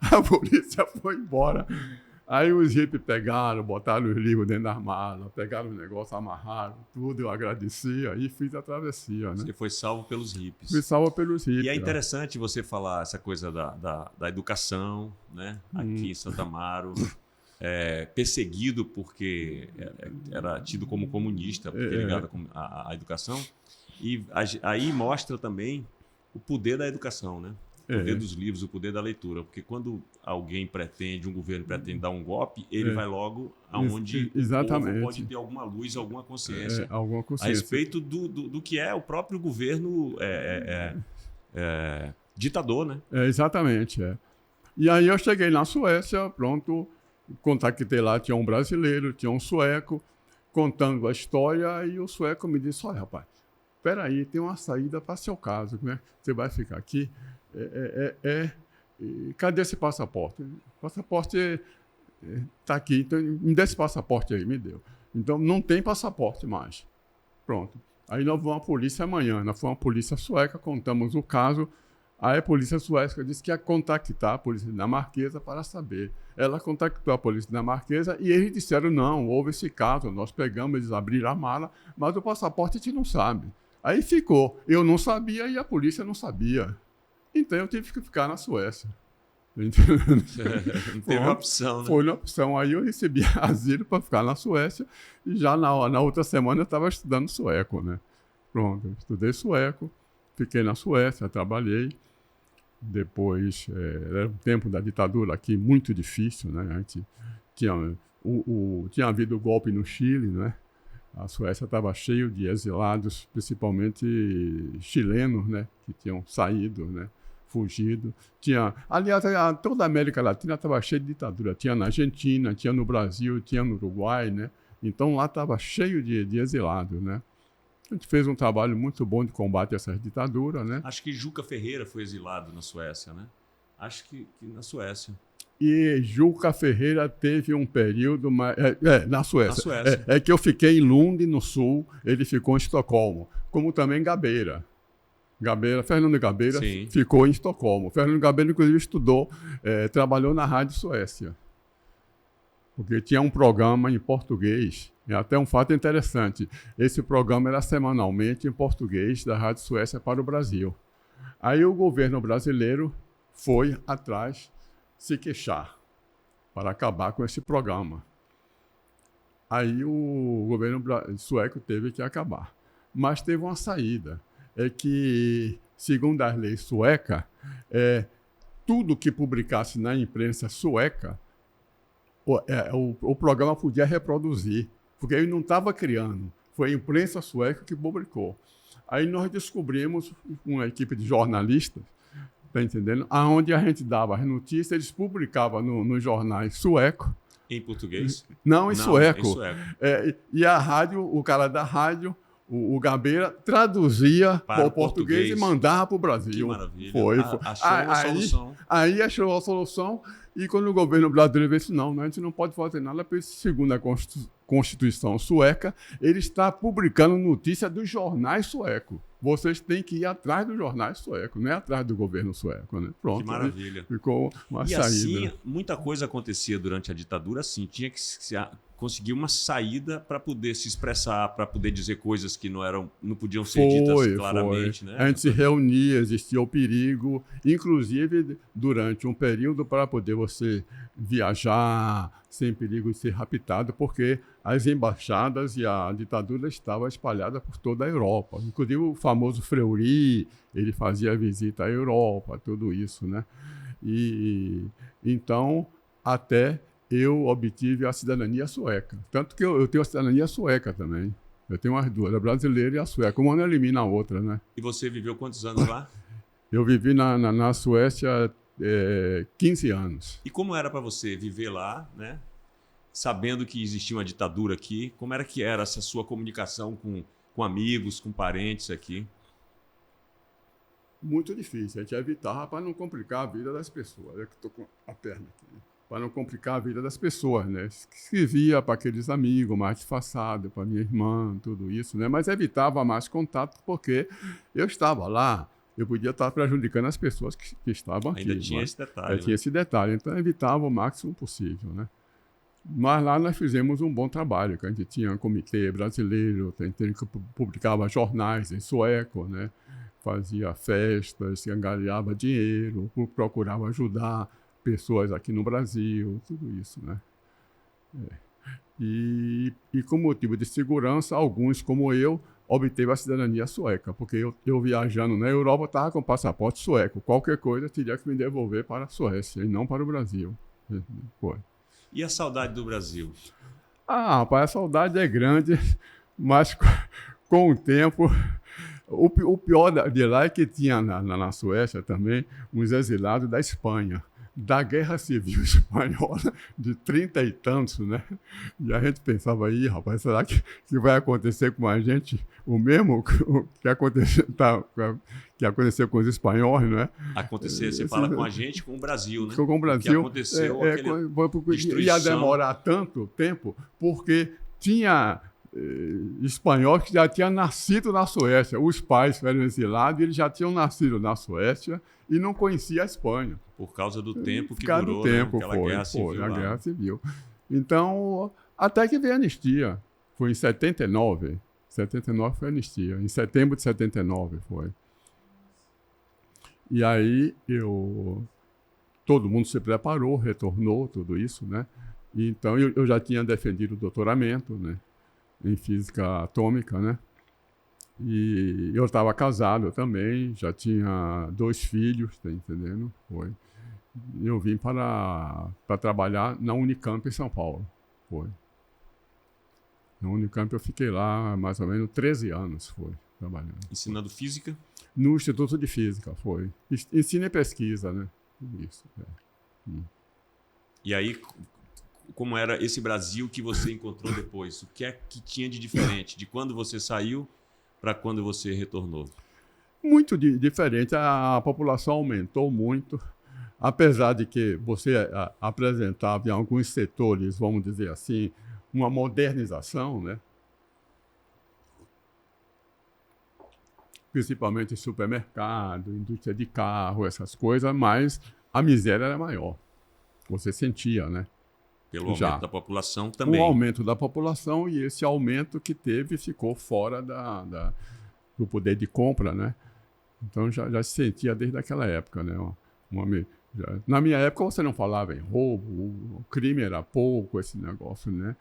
A polícia foi embora. Aí os hippies pegaram, botaram os livros dentro das malas, pegaram os negócios, amarraram tudo, eu agradeci, aí fiz a travessia, né? Você foi salvo pelos hippies. Fui salvo pelos hippies. E é interessante você falar essa coisa da educação, né? Aqui em Santo Amaro, perseguido porque era tido como comunista, porque ligado à educação. E aí mostra também o poder da educação, né? O poder dos livros, o poder da leitura. Porque quando um governo pretende dar um golpe, ele vai logo aonde exatamente. O povo pode ter alguma luz, alguma consciência. Alguma consciência. A respeito do que é o próprio governo ditador, né? Exatamente. E aí eu cheguei na Suécia, pronto, contactei lá, tinha um brasileiro, tinha um sueco, contando a história, e o sueco me disse, olha, rapaz, espera aí, tem uma saída para seu caso, né? Você vai ficar aqui. Cadê esse passaporte? O passaporte está aqui, então me dê esse passaporte aí, me deu. Então não tem passaporte mais. Pronto. Aí nós vamos à polícia amanhã, nós fomos à polícia sueca, contamos o caso, aí a polícia sueca disse que ia contactar a polícia dinamarquesa para saber. Ela contactou a polícia dinamarquesa e eles disseram, não, houve esse caso, nós pegamos, eles abriram a mala, mas o passaporte a gente não sabe. Aí ficou, eu não sabia e a polícia não sabia. Então eu tive que ficar na Suécia. Não teve opção, né? Foi uma opção. Aí eu recebi asilo para ficar na Suécia e já na outra semana eu estava estudando sueco, né? Pronto, estudei sueco, fiquei na Suécia, trabalhei. Depois, era um tempo da ditadura aqui muito difícil, né? A gente tinha havido o golpe no Chile, né? A Suécia estava cheia de exilados, principalmente chilenos, né? Que tinham saído, né? Fugido. Aliás, toda a América Latina estava cheia de ditadura. Tinha na Argentina, tinha no Brasil, tinha no Uruguai, né? Então lá estava cheio de exilados, né? A gente fez um trabalho muito bom de combate a essas ditaduras, né? Acho que Juca Ferreira foi exilado na Suécia, né? Acho que na Suécia. E Juca Ferreira teve um período na Suécia. Na Suécia. É que eu fiquei em Lund, no sul, ele ficou em Estocolmo. Como também Gabeira. Fernando Gabeira ficou em Estocolmo. Fernando Gabeira, inclusive, trabalhou na Rádio Suécia. Porque tinha um programa em português. É até um fato interessante. Esse programa era semanalmente em português da Rádio Suécia para o Brasil. Aí o governo brasileiro foi atrás se queixar para acabar com esse programa. Aí o governo sueco teve que acabar. Mas teve uma saída. É que, segundo as leis suecas, tudo que publicasse na imprensa sueca, o programa podia reproduzir, porque ele não estava criando. Foi a imprensa sueca que publicou. Aí nós descobrimos uma equipe de jornalistas, tá entendendo? Aonde a gente dava as notícias, eles publicavam nos jornais suecos. Em português? Não, em sueco. Em sueco. E a rádio, o cara da rádio, o Gabeira, traduzia para o português e mandava para o Brasil. Que maravilha. Foi. Achou uma solução. Aí achou a solução. E quando o governo brasileiro disse, não, a gente não pode fazer nada, porque segundo a Constituição sueca, ele está publicando notícia dos jornais suecos. Vocês têm que ir atrás dos jornais suecos, não é atrás do governo sueco, né? Pronto. Que maravilha. Ficou uma saída. Assim, muita coisa acontecia durante a ditadura, assim, tinha que conseguir uma saída para poder se expressar, para poder dizer coisas que não podiam ser ditas claramente. Né? A gente se reunia, existia o perigo, inclusive durante um período para poder você viajar sem perigo de ser raptado, porque as embaixadas e a ditadura estava espalhada por toda a Europa. Inclusive o famoso Fleury, ele fazia visita à Europa, tudo isso, né? E então, até eu obtive a cidadania sueca. Tanto que eu tenho a cidadania sueca também. Eu tenho as duas, a brasileira e a sueca. Uma não elimina a outra, né? E você viveu quantos anos lá? Eu vivi na Suécia 15 anos. E como era para você viver lá, né? Sabendo que existia uma ditadura aqui, como era que era essa sua comunicação com amigos, com parentes aqui? Muito difícil. A gente evitava para não complicar a vida das pessoas. Eu que estou com a perna aqui. Para não complicar a vida das pessoas, né? Escrevia para aqueles amigos mais disfarçados, para minha irmã, tudo isso, né? Mas evitava mais contato porque eu estava lá, eu podia estar prejudicando as pessoas que estavam aqui. Ainda tinha né? esse detalhe. Tinha esse detalhe, então evitava o máximo possível, né? Mas lá nós fizemos um bom trabalho, que a gente tinha um comitê brasileiro, a gente publicava jornais em sueco, né? Fazia festas, angariava dinheiro, procurava ajudar pessoas aqui no Brasil, tudo isso, né? E com motivo de segurança, alguns, como eu, obteve a cidadania sueca, porque eu viajando na Europa estava com passaporte sueco. Qualquer coisa teria que me devolver para a Suécia e não para o Brasil. Foi. E a saudade do Brasil? Ah, rapaz, a saudade é grande, mas com o tempo... O pior de lá é que tinha na Suécia também uns exilados da Espanha, da Guerra Civil Espanhola, de 30 e tantos, né? E a gente pensava, aí, rapaz, será que vai acontecer com a gente o mesmo que aconteceu com os espanhóis, não é? Acontecer, você fala com a gente, com o Brasil, né? Com o Brasil. O que aconteceu, ia demorar tanto tempo, porque tinha... espanhol que já tinha nascido na Suécia. Os pais eram exilados e eles já tinham nascido na Suécia e não conheciam a Espanha. Por causa do tempo que Por durou, do tempo, né? Aquela guerra civil. A guerra civil. Então, até que veio a anistia. Foi em 79. 79 foi a anistia. Em setembro de 79 foi. E aí todo mundo se preparou, retornou, tudo isso, né? E, então, eu já tinha defendido o doutoramento, né? Em física atômica, né? E eu estava casado também, já tinha 2 filhos, tá entendendo? Foi. Eu vim para trabalhar na Unicamp em São Paulo, foi. Na Unicamp eu fiquei lá mais ou menos 13 anos, foi, trabalhando. Ensinando física? No Instituto de Física, foi. Ensino e pesquisa, né? Isso, E aí... Como era esse Brasil que você encontrou depois? O que é que tinha de diferente de quando você saiu para quando você retornou? Muito diferente. A população aumentou muito, apesar de que você apresentava em alguns setores, vamos dizer assim, uma modernização, né? Principalmente em supermercado, indústria de carro, essas coisas, mas a miséria era maior. Você sentia, né? Pelo aumento da população também. O aumento da população e esse aumento que teve ficou fora do poder de compra, né? Então já se sentia desde aquela época, né? Na minha época você não falava em roubo, o crime era pouco, esse negócio, né?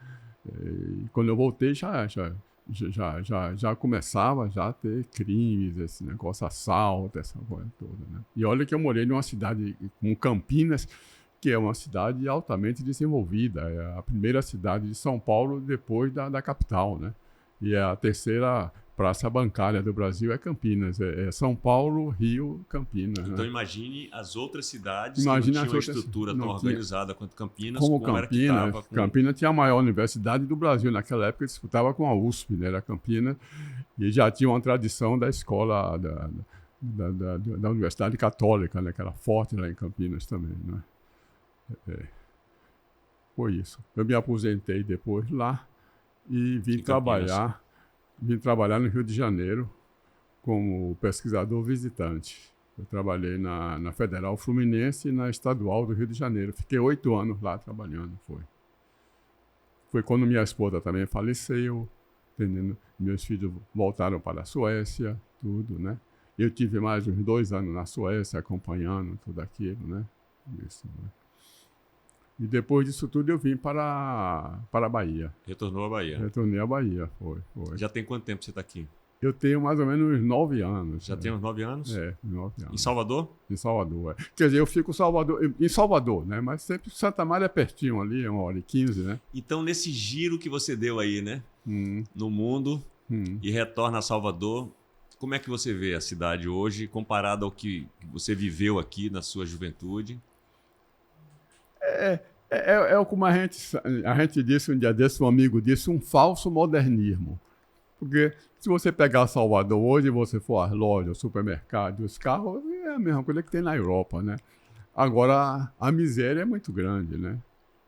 E quando eu voltei já começava a ter crimes, esse negócio, assalto, essa coisa toda, né? E olha que eu morei numa cidade como Campinas, que é uma cidade altamente desenvolvida. É a primeira cidade de São Paulo depois da capital, né? E é a terceira praça bancária do Brasil é Campinas. É São Paulo, Rio, Campinas. Então, né? Imagine as outras cidades que não tinham uma estrutura tão organizada quanto Campinas. Como Campinas. Campinas tinha a maior universidade do Brasil. Naquela época, disputava com a USP, né? Era Campinas. E já tinha uma tradição da escola da Universidade Católica, né? Que era forte lá em Campinas também, né? Foi isso. Eu me aposentei depois lá e vim trabalhar no Rio de Janeiro como pesquisador visitante. Eu trabalhei na Federal Fluminense e na Estadual do Rio de Janeiro. Fiquei 8 anos lá trabalhando, Foi quando minha esposa também faleceu, entendendo? Meus filhos voltaram para a Suécia, tudo, né? Eu tive mais uns 2 anos na Suécia acompanhando tudo aquilo, né? Isso, né? E depois disso tudo eu vim para a Bahia. Retornou à Bahia. Retornei à Bahia, foi. Já tem quanto tempo você está aqui? Eu tenho mais ou menos 9 anos. Já tem uns 9 anos? 9 anos. Em Salvador? Em Salvador, Quer dizer, eu fico em Salvador, né? Mas sempre Santa Maria é pertinho ali, 1h15, né? Então, nesse giro que você deu aí, né? No mundo e retorna a Salvador, como é que você vê a cidade hoje comparado ao que você viveu aqui na sua juventude? É como a gente disse um dia desse, um amigo disse, um falso modernismo. Porque se você pegar Salvador hoje, você for às lojas, supermercados, os carros, é a mesma coisa que tem na Europa, né? Agora, a miséria é muito grande, né?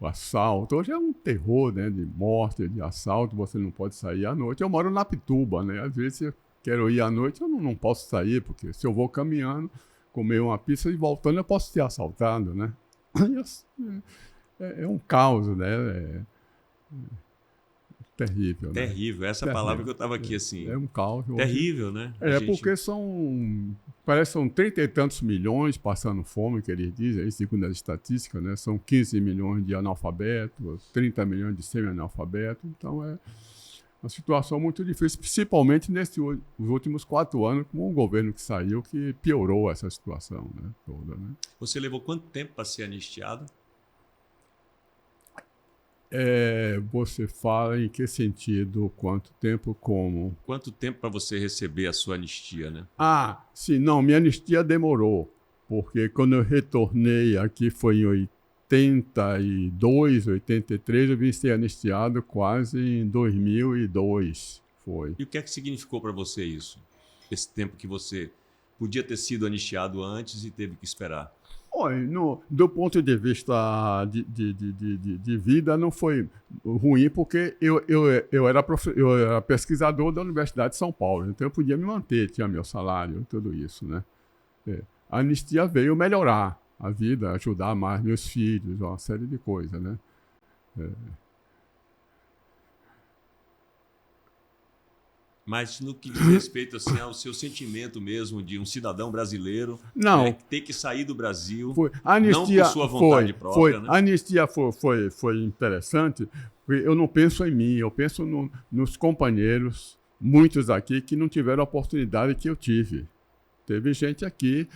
O assalto, hoje é um terror, né? De morte, de assalto, você não pode sair à noite. Eu moro na Pituba, né? Às vezes eu quero ir à noite, eu não posso sair, porque se eu vou caminhando, comer uma pizza e voltando, eu posso ser assaltado, né? É um caos, né? Terrível, né? Terrível, essa Terrível. Palavra que eu estava aqui assim. É um caos. Terrível, né? Porque parece que são 30 e tantos milhões passando fome, que eles dizem, aí, segundo as estatísticas, né? São 15 milhões de analfabetos, 30 milhões de semi-analfabetos. Então é uma situação muito difícil, principalmente nesses últimos 4 anos, com o governo que saiu, que piorou essa situação, né? Toda, né? Você levou quanto tempo para ser anistiado? Você fala em que sentido? Quanto tempo? Como? Quanto tempo para você receber a sua anistia, né? Sim, não, minha anistia demorou, porque quando eu retornei aqui foi em 82, 83, eu vim ser anistiado quase em 2002, foi. E o que é que significou para você isso? Esse tempo que você podia ter sido anistiado antes e teve que esperar? Olha, do ponto de vista de vida, não foi ruim, porque eu era pesquisador da Universidade de São Paulo, então eu podia me manter, tinha meu salário, tudo isso, né? A anistia veio melhorar a vida, ajudar mais meus filhos, uma série de coisas, né? Mas no que diz respeito assim, ao seu sentimento mesmo de um cidadão brasileiro, não, ter que sair do Brasil, a anistia, não por sua vontade própria. Né? A anistia foi interessante, porque eu não penso em mim, eu penso nos companheiros, muitos aqui que não tiveram a oportunidade que eu tive. Teve gente aqui,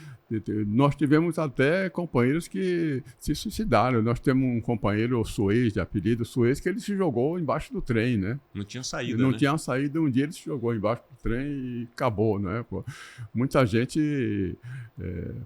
nós tivemos até companheiros que se suicidaram. Nós temos um companheiro Suez, de apelido Suez, que ele se jogou embaixo do trem, né? Não tinha saída, Não tinha saída, um dia ele se jogou embaixo do trem e acabou, né? Muita gente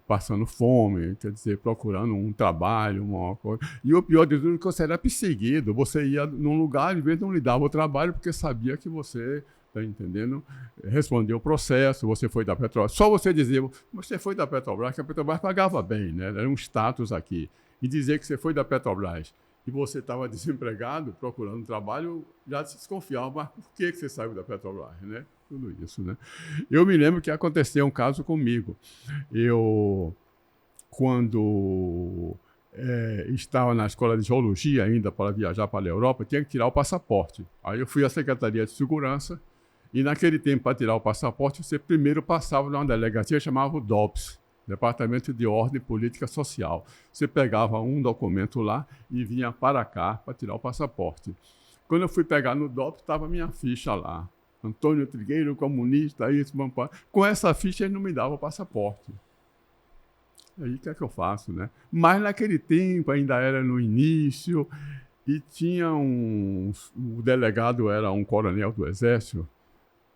passando fome, quer dizer, procurando um trabalho, uma coisa. E o pior de tudo é que você era perseguido. Você ia num lugar, às vezes não lhe dava o trabalho, porque sabia que você... Tá entendendo? Respondeu o processo, você foi da Petrobras. Só você dizer, você foi da Petrobras, que a Petrobras pagava bem, né? Era um status aqui. E dizer que você foi da Petrobras e você estava desempregado, procurando trabalho, já se desconfiava, mas por que você saiu da Petrobras, né? Tudo isso, né? Eu me lembro que aconteceu um caso comigo. Quando estava na escola de geologia ainda para viajar para a Europa, tinha que tirar o passaporte. Aí eu fui à Secretaria de Segurança. E naquele tempo, para tirar o passaporte, você primeiro passava numa delegacia chamada DOPS, Departamento de Ordem e Política Social. Você pegava um documento lá e vinha para cá para tirar o passaporte. Quando eu fui pegar no DOPS, estava minha ficha lá. Antônio Trigueiro, comunista, isso, pampá. Com essa ficha, ele não me dava o passaporte. Aí, o que é que eu faço, né? Mas naquele tempo, ainda era no início, e tinha o delegado era um coronel do Exército,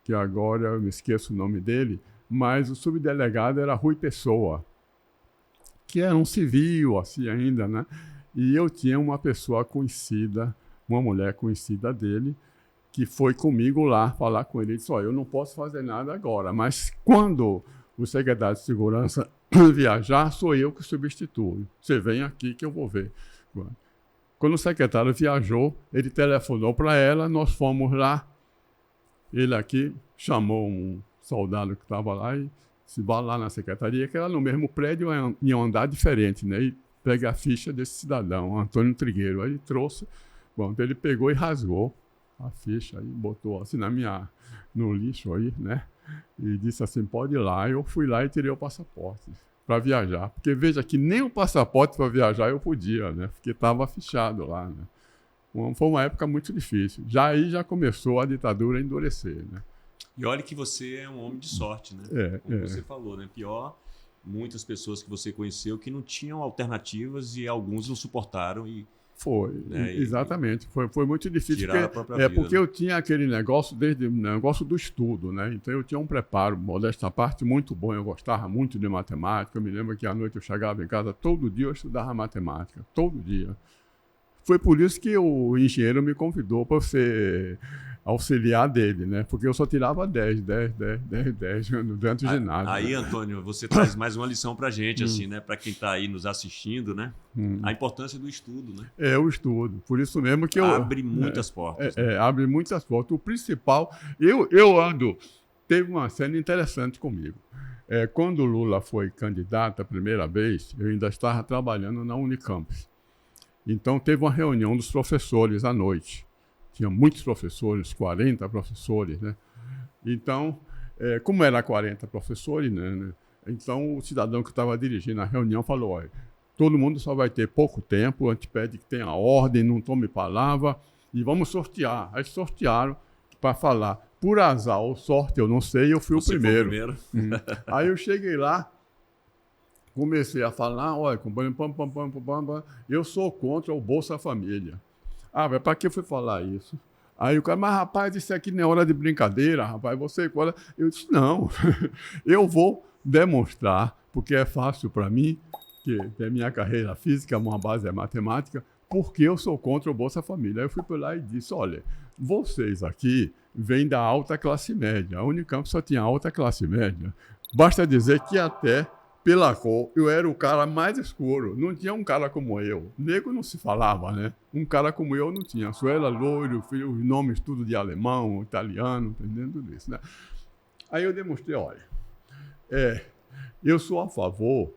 que agora eu me esqueço o nome dele, mas o subdelegado era Rui Pessoa, que era um civil, assim ainda, né? E eu tinha uma pessoa conhecida, uma mulher conhecida dele, que foi comigo lá falar com ele e disse, eu não posso fazer nada agora, mas quando o secretário de Segurança viajar, sou eu que substituo. Você vem aqui que eu vou ver. Quando o secretário viajou, ele telefonou para ela, nós fomos lá. Ele aqui chamou um soldado que estava lá e se vai lá na secretaria, que era no mesmo prédio, em um andar diferente, né? E pega a ficha desse cidadão, Antônio Trigueiro. Aí trouxe, então ele pegou e rasgou a ficha, aí botou assim no lixo aí, né? E disse assim, pode ir lá. Eu fui lá e tirei o passaporte. para viajar. Porque veja que nem o passaporte para viajar eu podia, né? Porque estava fechado lá, né? Foi uma época muito difícil. Já começou a ditadura a endurecer, né? E olha que você é um homem de sorte, né? Como você falou, né? Pior, muitas pessoas que você conheceu que não tinham alternativas e alguns não suportaram e... Foi, né? Exatamente. Foi muito difícil. Tiraram a própria vida, porque né? eu tinha aquele negócio, desde o negócio do estudo, né? Então eu tinha um preparo, modesta parte, muito bom. Eu gostava muito de matemática. Eu me lembro que à noite eu chegava em casa, todo dia eu estudava matemática, todo dia. Foi por isso que o engenheiro me convidou para ser auxiliar dele, né? Porque eu só tirava 10 durante o ginásio. Aí, Antônio, você traz mais uma lição para a gente, assim, né? Para quem está aí nos assistindo, né? A importância do estudo, né? É o estudo. Por isso mesmo que abre muitas portas. Né? Abre muitas portas. O principal, teve uma cena interessante comigo. Quando o Lula foi candidato a primeira vez, eu ainda estava trabalhando na Unicampus. Então, teve uma reunião dos professores à noite. Tinha muitos professores, 40 professores, né? Então, como era 40 professores, né? Então, o cidadão que estava dirigindo a reunião falou, olha, todo mundo só vai ter pouco tempo, a gente pede que tenha ordem, não tome palavra, e vamos sortear. Aí sortearam para falar. Por azar ou sorte, eu não sei, eu fui o primeiro. Aí eu cheguei lá, comecei a falar, olha, eu sou contra o Bolsa Família. Ah, mas para que eu fui falar isso? Aí o cara, mas rapaz, isso aqui não é hora de brincadeira, rapaz, você... Eu disse, não, eu vou demonstrar, porque é fácil para mim, que a minha carreira física, uma base é matemática, porque eu sou contra o Bolsa Família. Aí eu fui por lá e disse, olha, vocês aqui vêm da alta classe média, a Unicamp só tinha alta classe média, basta dizer que até... Pela cor, eu era o cara mais escuro. Não tinha um cara como eu. Negro não se falava, né? Um cara como eu não tinha. Só era loiro, os nomes tudo de alemão, italiano, entendendo tudo isso, né? Aí eu demonstrei, olha, eu sou a favor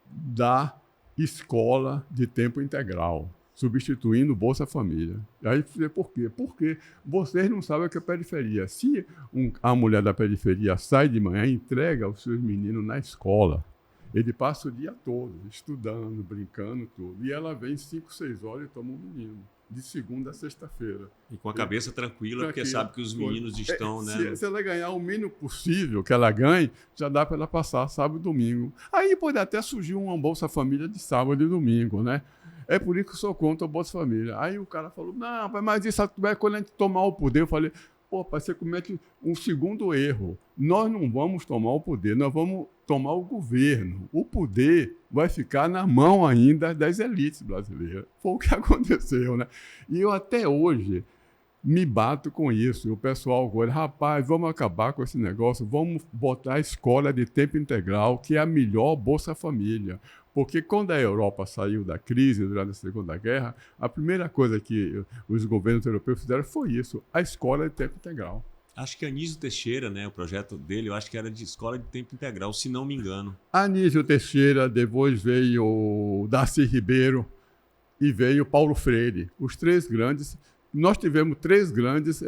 da escola de tempo integral, substituindo o Bolsa Família. Aí eu falei, por quê? Porque vocês não sabem o que é periferia. Se a mulher da periferia sai de manhã e entrega os seus meninos na escola, ele passa o dia todo estudando, brincando, tudo. E ela vem 5, 6 horas e toma um menino, de segunda a sexta-feira. E com a cabeça tranquila, porque sabe que os meninos estão, né? Se ela ganhar o mínimo possível que ela ganhe, já dá para ela passar sábado e domingo. Aí pode até surgir uma Bolsa Família de sábado e domingo, né? É por isso que eu sou contra o Bolsa Família. Aí o cara falou, não, mas isso é quando a gente tomar o poder. Eu falei, pô, você comete um segundo erro. Nós não vamos tomar o poder, nós vamos tomar o governo. O poder vai ficar na mão ainda das elites brasileiras. Foi o que aconteceu, né? E eu até hoje me bato com isso. E o pessoal agora, rapaz, vamos acabar com esse negócio, vamos botar a escola de tempo integral, que é a melhor Bolsa Família. Porque quando a Europa saiu da crise durante a Segunda Guerra, a primeira coisa que os governos europeus fizeram foi isso, a escola de tempo integral. Acho que Anísio Teixeira, né, o projeto dele, eu acho que era de escola de tempo integral, se não me engano. Anísio Teixeira, depois veio o Darcy Ribeiro e veio Paulo Freire. Os três grandes, nós tivemos 3 grandes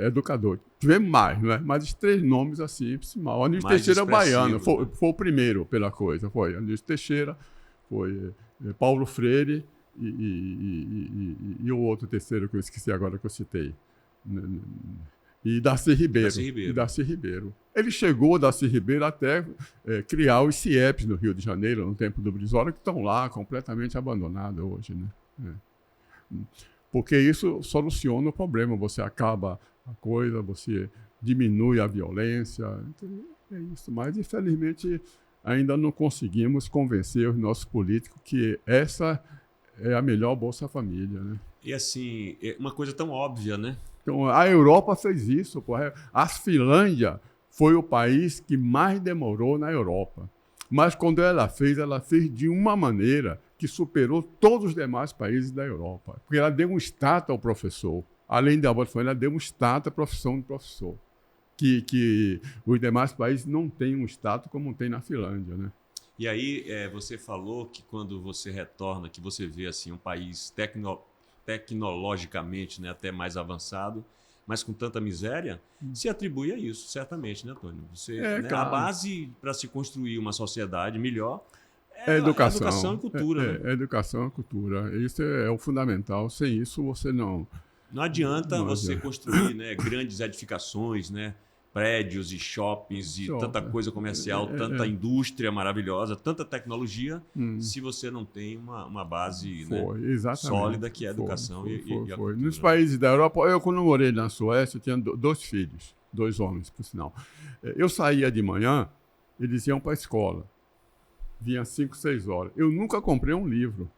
educadores. Tivemos mais, não é? Mas os 3 nomes assim, o Anísio Teixeira é baiano, foi o primeiro pela coisa, foi Anísio Teixeira, foi Paulo Freire e o outro terceiro que eu esqueci agora que eu citei. E Darcy Ribeiro. Ele chegou, Darcy Ribeiro, até criar os CIEPs no Rio de Janeiro, no tempo do Brizola, que estão lá completamente abandonados hoje, né? Porque isso soluciona o problema. Você acaba a coisa, você diminui a violência. É isso. Mas, infelizmente, ainda não conseguimos convencer os nossos políticos que essa é a melhor Bolsa Família, né? E, assim, é uma coisa tão óbvia, né? Então, a Europa fez isso. Porra. A Finlândia foi o país que mais demorou na Europa. Mas, quando ela fez de uma maneira que superou todos os demais países da Europa. Porque ela deu um status ao professor. Além da Bolsa Família, ela deu um status à profissão de professor. Que os demais países não têm um status como tem na Finlândia, né? E aí, você falou que quando você retorna, que você vê assim, um país tecnologicamente, né, até mais avançado, mas com tanta miséria, se atribui a isso, certamente, né, Antônio? Você, né, claro. A base para se construir uma sociedade melhor É educação. Educação e cultura, né? É educação e cultura. Isso é o fundamental. Sem isso, você não... Não adianta Não você adianta. construir, né, grandes edificações, né, prédios e shoppings e Shopping. tanta coisa comercial, tanta indústria maravilhosa, tanta tecnologia, se você não tem uma base, né, Foi, exatamente. sólida que é a educação e a Foi. cultura. Nos países da Europa, eu quando morei na Suécia, eu tinha dois filhos, 2 homens, por sinal. Eu saía de manhã, eles iam para a escola. Vinha 5, 6 horas. Eu nunca comprei um livro.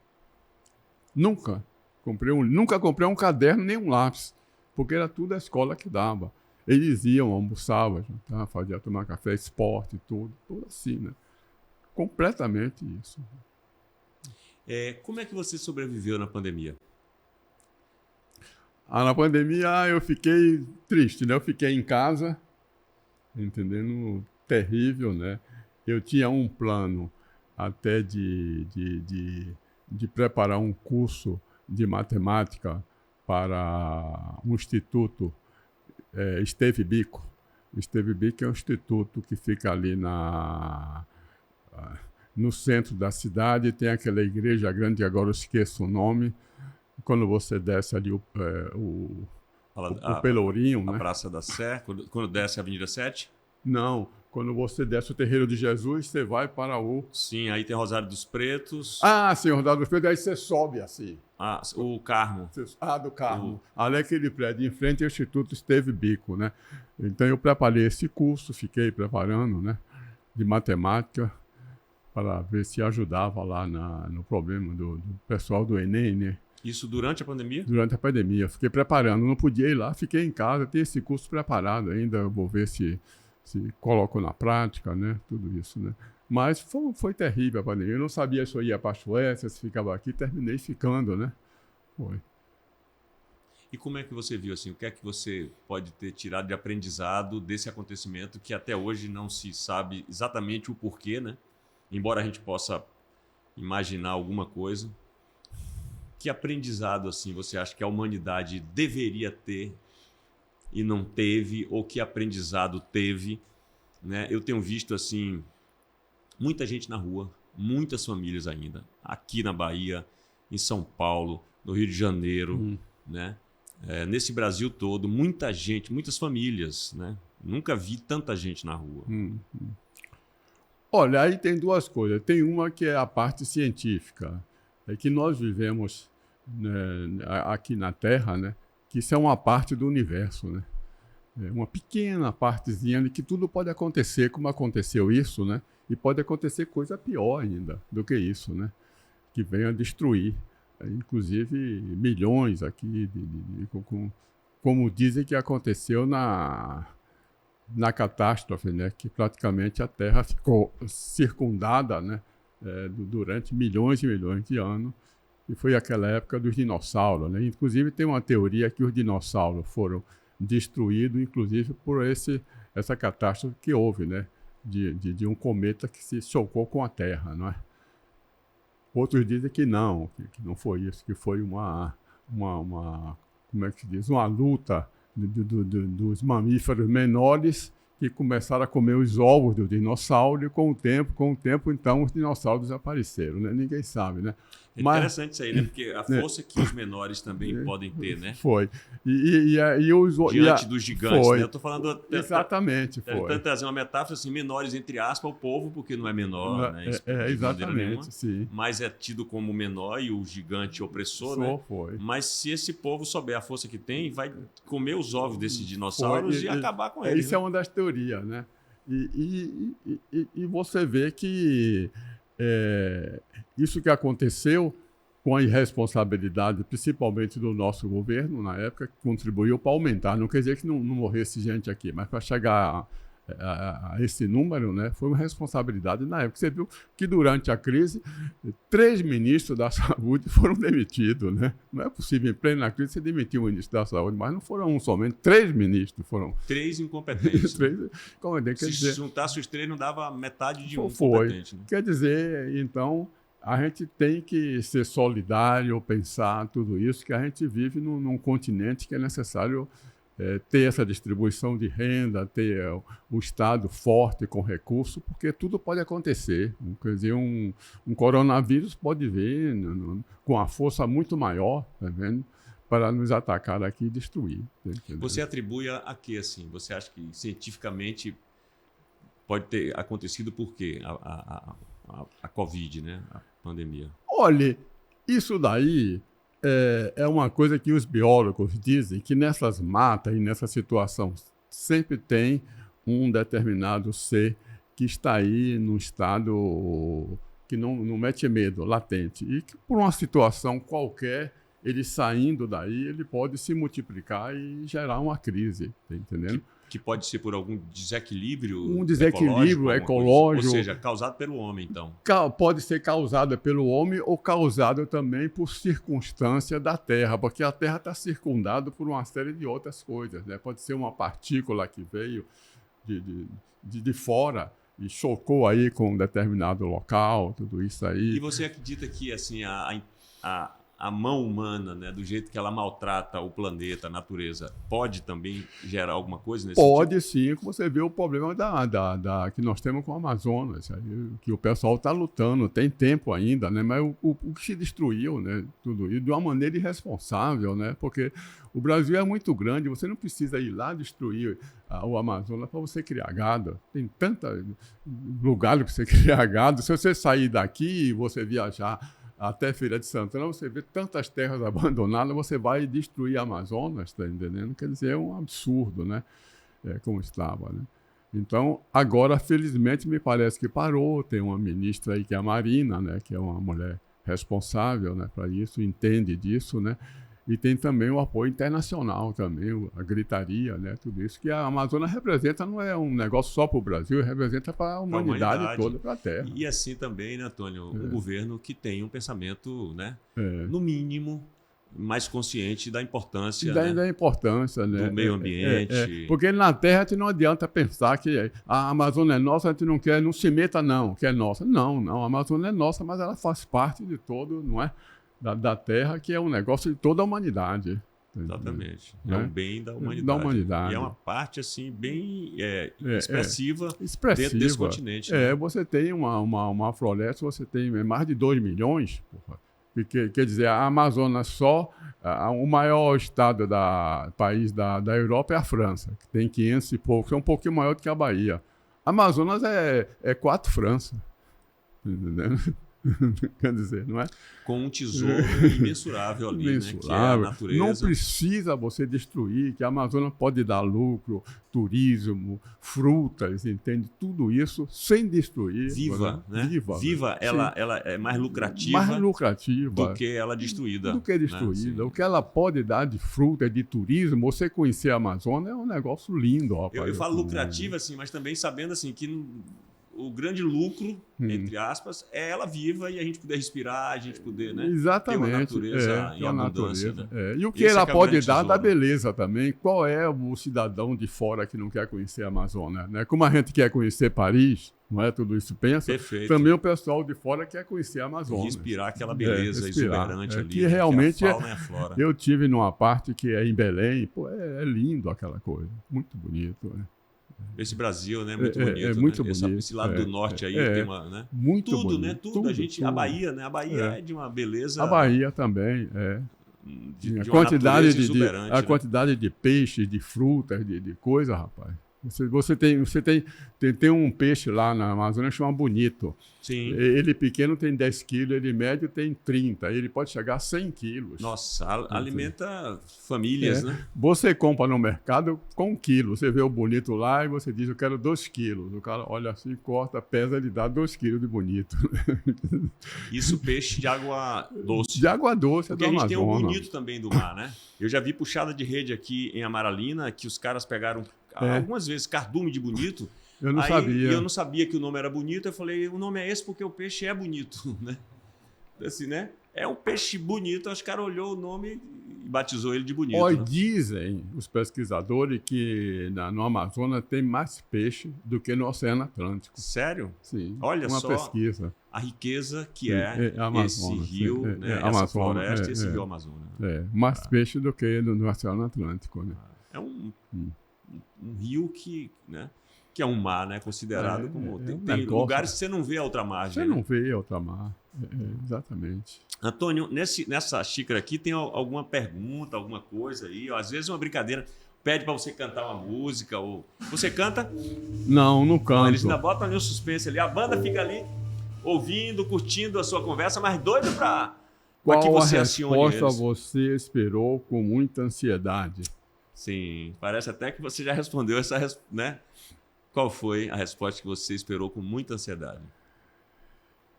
Nunca comprei um caderno nem um lápis, porque era tudo a escola que dava. Eles iam, almoçavam, jantavam, faziam tomar café, esporte, tudo assim, né? Completamente isso. Como é que você sobreviveu na pandemia? Na pandemia eu fiquei triste, né? Eu fiquei em casa, entendendo? Terrível, né? Eu tinha um plano até de preparar um curso de matemática para um instituto, Esteve Biko. Esteve Biko é um instituto que fica ali no centro da cidade, tem aquela igreja grande, agora eu esqueço o nome, quando você desce ali o Pelourinho, A né? Praça da Sé, quando desce a Avenida 7? Não, quando você desce o Terreiro de Jesus, você vai para o... Sim, aí tem Rosário dos Pretos. Senhor Rodado dos Pretos, aí você sobe assim. O Carmo. Do Carmo. Ali é aquele prédio, em frente ao Instituto Esteve Biko, né? Então eu preparei esse curso, fiquei preparando, né? De matemática, para ver se ajudava lá no problema do pessoal do Enem, né? Isso durante a pandemia? Durante a pandemia. Fiquei preparando, não podia ir lá, fiquei em casa, tenho esse curso preparado ainda, vou ver se coloco na prática, né? Tudo isso, né? Mas foi terrível a pandemia. Eu não sabia se eu ia para a Suécia, se ficava aqui, terminei ficando, né? Foi. E como é que você viu, assim, o que é que você pode ter tirado de aprendizado desse acontecimento que até hoje não se sabe exatamente o porquê, né? Embora a gente possa imaginar alguma coisa. Que aprendizado, assim, você acha que a humanidade deveria ter e não teve, ou que aprendizado teve, né? Eu tenho visto, assim, muita gente na rua, muitas famílias ainda, aqui na Bahia, em São Paulo, no Rio de Janeiro, né? Nesse Brasil todo, muita gente, muitas famílias, né? Nunca vi tanta gente na rua. Olha, aí tem duas coisas. Tem uma que é a parte científica, é que nós vivemos, né, aqui na Terra, né? Que isso é uma parte do universo, né? É uma pequena partezinha de que tudo pode acontecer, como aconteceu isso, né? E pode acontecer coisa pior ainda do que isso, né? Que venha destruir, inclusive milhões aqui, como dizem que aconteceu na catástrofe, né? Que praticamente a Terra ficou circundada, né? Durante milhões e milhões de anos, e foi aquela época dos dinossauros, né? Inclusive tem uma teoria que os dinossauros foram destruídos, inclusive por essa catástrofe que houve, né? De um cometa que se chocou com a Terra, não é? Outros dizem que não foi isso, que foi uma como é que se diz, uma luta dos mamíferos menores que começaram a comer os ovos do dinossauro e com o tempo, então, os dinossauros desapareceram, né? Ninguém sabe, né? É interessante isso aí, né? Porque a força que os menores também podem ter, né? Foi. Diante dos gigantes, foi. né? Eu estou falando... Exatamente, foi. Tentando trazer uma metáfora assim, menores entre aspas, o povo, porque não é menor, né? Isso, de maneira Exatamente, nenhuma, sim. mas é tido como menor e o gigante opressor, né? Foi. Mas se esse povo souber a força que tem, vai comer os ovos desses dinossauros e acabar com eles. Isso né? é uma das teorias, né? E você vê que isso que aconteceu com a irresponsabilidade, principalmente do nosso governo, na época, que contribuiu para aumentar. Não quer dizer que não morresse gente aqui, mas para chegar a esse número, né, foi uma responsabilidade na época. Você viu que durante a crise, 3 ministros da saúde foram demitidos, né? Não é possível, em plena crise, você demitir um ministro da saúde, mas não foram somente 3 ministros, foram 3 incompetentes. 3 incompetentes. Se juntasse os 3, não dava metade de um foi. incompetente. Né? Quer dizer, então, a gente tem que ser solidário, pensar tudo isso, que a gente vive num continente que é necessário ter essa distribuição de renda, ter o Estado forte com recurso, porque tudo pode acontecer. Quer dizer, um coronavírus pode vir com uma força muito maior, tá vendo? Para nos atacar aqui e destruir. Entendeu? Você atribui a quê, assim? Você acha que cientificamente pode ter acontecido por quê? A Covid, né? A pandemia. Olha, isso daí é uma coisa que os biólogos dizem, que nessas matas e nessa situação sempre tem um determinado ser que está aí num estado que não mete medo, latente. E que por uma situação qualquer, ele saindo daí, ele pode se multiplicar e gerar uma crise, tá entendendo? Que pode ser por algum desequilíbrio Um desequilíbrio ecológico. Ou seja, causado pelo homem, então. Pode ser causada pelo homem ou causada também por circunstância da Terra, porque a Terra está circundada por uma série de outras coisas, né? Pode ser uma partícula que veio de fora e chocou aí com um determinado local, tudo isso aí. E você acredita que assim, a mão humana, né, do jeito que ela maltrata o planeta, a natureza, pode também gerar alguma coisa nesse Pode sentido? sim, você vê o problema que nós temos com o Amazonas, aí, que o pessoal está lutando, tem tempo ainda, né, mas o que se destruiu, né, tudo isso, de uma maneira irresponsável, né, porque o Brasil é muito grande, você não precisa ir lá destruir o Amazonas para você criar gado. Tem tantos lugares para você criar gado. Se você sair daqui e você viajar até Feira de Santana, você vê tantas terras abandonadas, você vai destruir a Amazonas, tá entendendo? Quer dizer, é um absurdo, né? Como estava, né? Então, agora, felizmente, me parece que parou. Tem uma ministra aí que é a Marina, né? Que é uma mulher responsável, né, para isso, entende disso, né? E tem também o apoio internacional também, a gritaria, né? Tudo isso que a Amazônia representa, não é um negócio só para o Brasil, representa para a humanidade toda, para a Terra. E assim também, né, Antônio, um governo que tem um pensamento, né, no mínimo, mais consciente da importância, da importância, né, do meio ambiente. Porque na Terra a gente não adianta pensar que a Amazônia é nossa, a gente não quer, não se meta não, que é nossa. Não, a Amazônia é nossa, mas ela faz parte de todo, não é? Da Terra, que é um negócio de toda a humanidade. Exatamente. Né? É um bem da humanidade. Da humanidade. E é uma parte, assim, bem expressiva expressiva dentro desse continente. Né? Você tem uma floresta, você tem mais de 2 milhões, porra. Quer dizer, a Amazônia só, o maior estado país da Europa é a França, que tem 500 e poucos, é um pouquinho maior do que a Bahia. A Amazonas é 4 França. Entendeu? Quer dizer, não é? Com um tesouro imensurável ali, né? Que é a natureza. Não precisa você destruir, que a Amazônia pode dar lucro, turismo, frutas, entende? Tudo isso sem destruir. Viva, né? Viva, ela é mais lucrativa do que ela destruída. Do que destruída. Né? O que ela pode dar de fruta, de turismo, você conhecer a Amazônia é um negócio lindo. Rapaz. Eu falo lucrativa, assim, mas também sabendo assim, que o grande lucro, entre aspas, é ela viva e a gente poder respirar, a gente poder, né, exatamente, ter uma natureza em abundância. Né? Né? E o que ela pode dar da beleza também. Qual é o cidadão de fora que não quer conhecer a Amazônia? Né? Como a gente quer conhecer Paris, não é tudo isso pensa? Perfeito. Também o pessoal de fora quer conhecer a Amazônia. Respirar aquela beleza exuberante ali. Que realmente que a fauna e a flora. Eu tive numa parte que é em Belém, pô, é lindo aquela coisa, muito bonito, né? Esse Brasil, né? Muito bonito. É muito né? bonito. Esse lado do norte aí tem uma, né? Muito tudo, bonito. né? Tudo. A Bahia, né? A Bahia é de uma beleza. A Bahia também, de a quantidade exuberante, a quantidade de peixes, de frutas, de coisa, rapaz. Você tem um peixe lá na Amazônia que chama Bonito. Sim. Ele pequeno tem 10 quilos, ele médio tem 30. Ele pode chegar a 100 quilos. Nossa, alimenta famílias, né? Você compra no mercado com 1 quilo. Você vê o Bonito lá e você diz, eu quero 2 quilos. O cara olha assim, corta, pesa, ele dá 2 quilos de Bonito. Isso peixe de água doce. De água doce, porque é do a gente Amazonas. tem o Bonito também do mar, né? Eu já vi puxada de rede aqui em Amaralina, que os caras pegaram algumas vezes cardume de bonito. Eu não sabia. E eu não sabia que o nome era bonito. Eu falei, o nome é esse porque o peixe é bonito, né? Assim, né? É um peixe bonito. Os caras olhou o nome e batizou ele de bonito. Né? Dizem os pesquisadores que no Amazonas tem mais peixe do que no Oceano Atlântico. Sério? Sim. Olha uma só pesquisa. A riqueza que é esse rio, né? Essa Amazonas, floresta, esse rio Amazonas. Mais peixe do que no Oceano Atlântico, né? um rio que, né, que é um mar, né, considerado como... Tem negócio. lugares que você não vê a outra margem. Você né? não vê outra mar. Exatamente. Antônio, nessa xícara aqui tem alguma pergunta, alguma coisa aí? Ou, às vezes uma brincadeira pede para você cantar uma música. Ou... Você canta? Não canto. Eles ainda botam ali um suspense ali. A banda fica ali ouvindo, curtindo a sua conversa, mas doido para que você acione eles. Qual a resposta você esperou com muita ansiedade? Sim, parece até que você já respondeu essa, né? Qual foi a resposta que você esperou com muita ansiedade?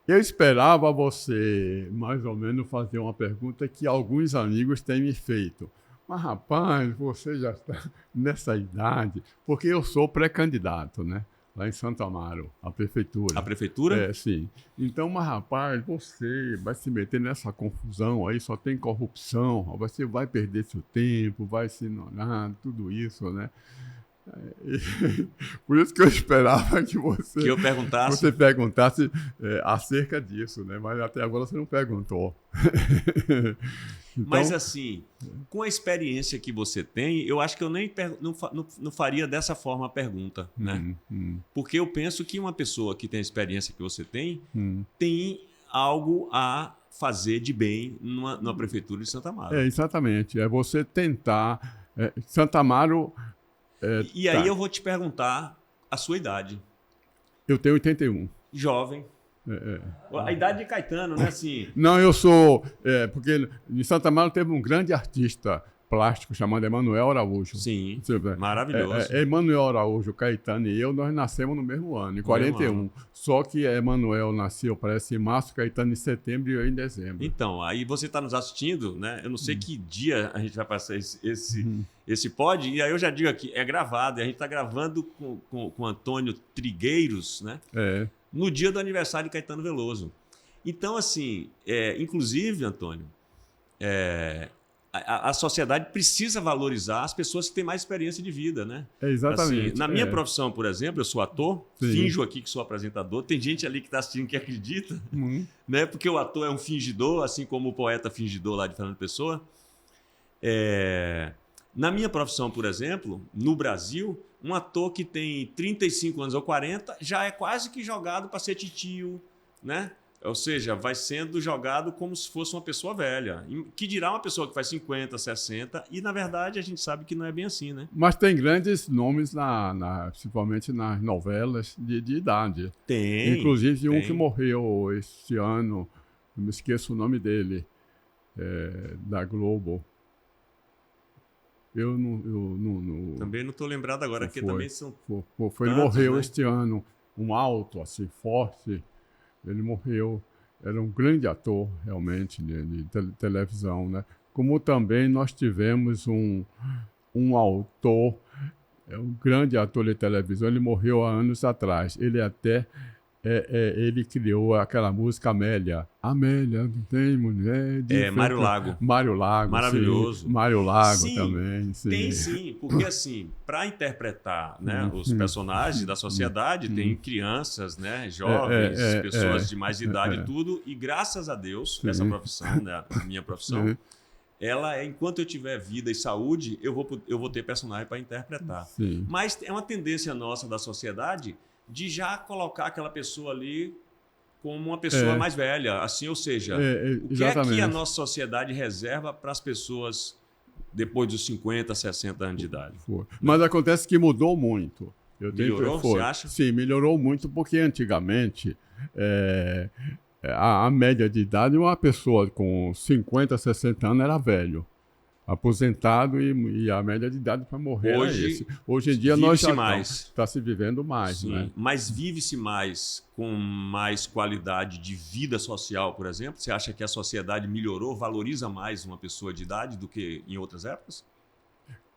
Eu esperava você, mais ou menos, fazer uma pergunta que alguns amigos têm me feito. Mas, rapaz, você já está nessa idade, porque eu sou pré-candidato, né? Lá em Santo Amaro, a prefeitura. A prefeitura? Sim. Então, mas, rapaz, você vai se meter nessa confusão aí, só tem corrupção, você vai perder seu tempo, vai se ignorar, tudo isso, né? Por isso que eu esperava que eu perguntasse. Você perguntasse acerca disso, né? Mas até agora você não perguntou. Então, mas assim, com a experiência que você tem, eu acho que eu nem não faria dessa forma a pergunta, né? Porque eu penso que uma pessoa que tem a experiência que você tem algo a fazer de bem numa prefeitura de Santo Amaro. Exatamente. É você tentar... Santo Amaro... E aí eu vou te perguntar a sua idade. Eu tenho 81. Jovem. A idade de Caetano, né? Assim... Não, eu sou... porque em Santo Amaro teve um grande artista plástico chamado Emanuel Araújo. Sim, maravilhoso. Emanuel Araújo, Caetano e eu, nós nascemos no mesmo ano, em 41. Só que Emanuel nasceu, parece, em março, Caetano em setembro e eu em dezembro. Então, aí você está nos assistindo, né? Eu não sei que dia a gente vai passar esse pod, e aí eu já digo aqui, é gravado, e a gente está gravando com Antônio Trigueiros, né? No dia do aniversário de Caetano Veloso. Então, assim, inclusive, Antônio, a sociedade precisa valorizar as pessoas que têm mais experiência de vida, né? Exatamente. Assim, na minha profissão, por exemplo, eu sou ator, finjo aqui que sou apresentador, tem gente ali que está assistindo que acredita, né? Porque o ator é um fingidor, assim como o poeta fingidor lá de Fernando Pessoa. Na minha profissão, por exemplo, no Brasil, um ator que tem 35 anos ou 40 já é quase que jogado para ser titio, né? Ou seja, vai sendo jogado como se fosse uma pessoa velha. Que dirá uma pessoa que faz 50, 60, e na verdade a gente sabe que não é bem assim, né? Mas tem grandes nomes, principalmente nas novelas de idade. Tem. Inclusive um que morreu este ano, eu me esqueço o nome dele, da Globo. Eu não... Também não estou lembrado agora, porque também são... Ele morreu este ano, um alto, assim, forte. Ele morreu, era um grande ator, realmente, de televisão, né? Como também nós tivemos um autor, um grande ator de televisão, ele morreu há anos atrás. Ele até ele criou aquela música Amélia. Amélia, não tem mulher... Mário Lago. Mário Lago, maravilhoso. Sim. Mário Lago sim, também. Sim. Tem sim, porque assim, para interpretar, né, os personagens da sociedade, tem crianças, né, jovens, pessoas de mais idade e tudo, e graças a Deus, essa profissão, né, a minha profissão, ela enquanto eu tiver vida e saúde, eu vou ter personagem para interpretar. Sim. Mas é uma tendência nossa da sociedade de já colocar aquela pessoa ali como uma pessoa mais velha, assim, ou seja, o que é que a nossa sociedade reserva para as pessoas depois dos 50, 60 anos de idade? Mas acontece que mudou muito. Melhorou, você acha? Sim, melhorou muito, porque antigamente a média de idade, uma pessoa com 50, 60 anos era velho. Aposentado e a média de idade para morrer Hoje em dia nós já está se vivendo mais. Sim, né? Mas vive-se mais com mais qualidade de vida social, por exemplo? Você acha que a sociedade melhorou, valoriza mais uma pessoa de idade do que em outras épocas?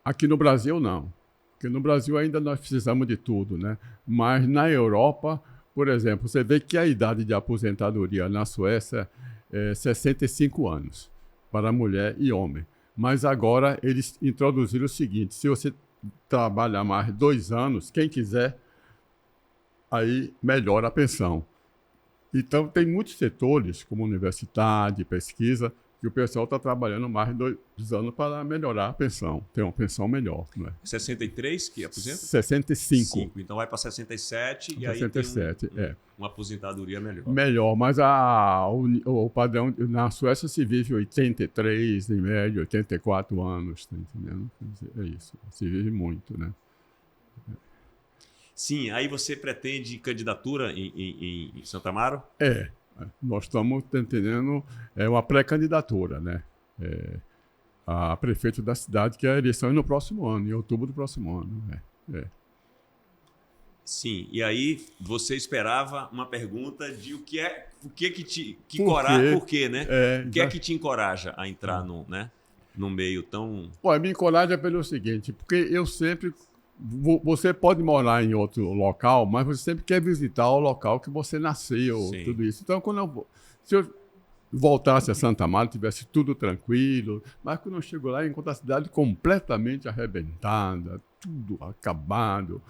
Aqui no Brasil, não. Porque no Brasil ainda nós precisamos de tudo, né? Mas na Europa, por exemplo, você vê que a idade de aposentadoria na Suécia é 65 anos para mulher e homem. Mas agora eles introduziram o seguinte: se você trabalhar mais 2 anos, quem quiser, aí melhora a pensão. Então, tem muitos setores, como universidade, pesquisa, que o pessoal está trabalhando mais de 2 anos para melhorar a pensão, ter uma pensão melhor. Né? 63 que aposenta? 65. Então vai para 67 e aí 67, tem uma aposentadoria melhor. Melhor, mas o padrão, na Suécia se vive 83, em média, 84 anos, tá entendendo? É isso, se vive muito, né? Sim, aí você pretende candidatura em Santa Amaro? Nós estamos entendendo, uma pré-candidatura, né? A prefeito da cidade, que a eleição é no próximo ano, em outubro do próximo ano. Sim, e aí você esperava uma pergunta de o que Por quê, né? O que é que te encoraja a entrar num meio tão... Olha, me encoraja pelo seguinte, porque eu sempre... Você pode morar em outro local, mas você sempre quer visitar o local que você nasceu, Sim. tudo isso. Então, se eu voltasse a Santa Amaro, tivesse tudo tranquilo, mas quando eu chego lá, eu encontro a cidade completamente arrebentada, tudo acabado.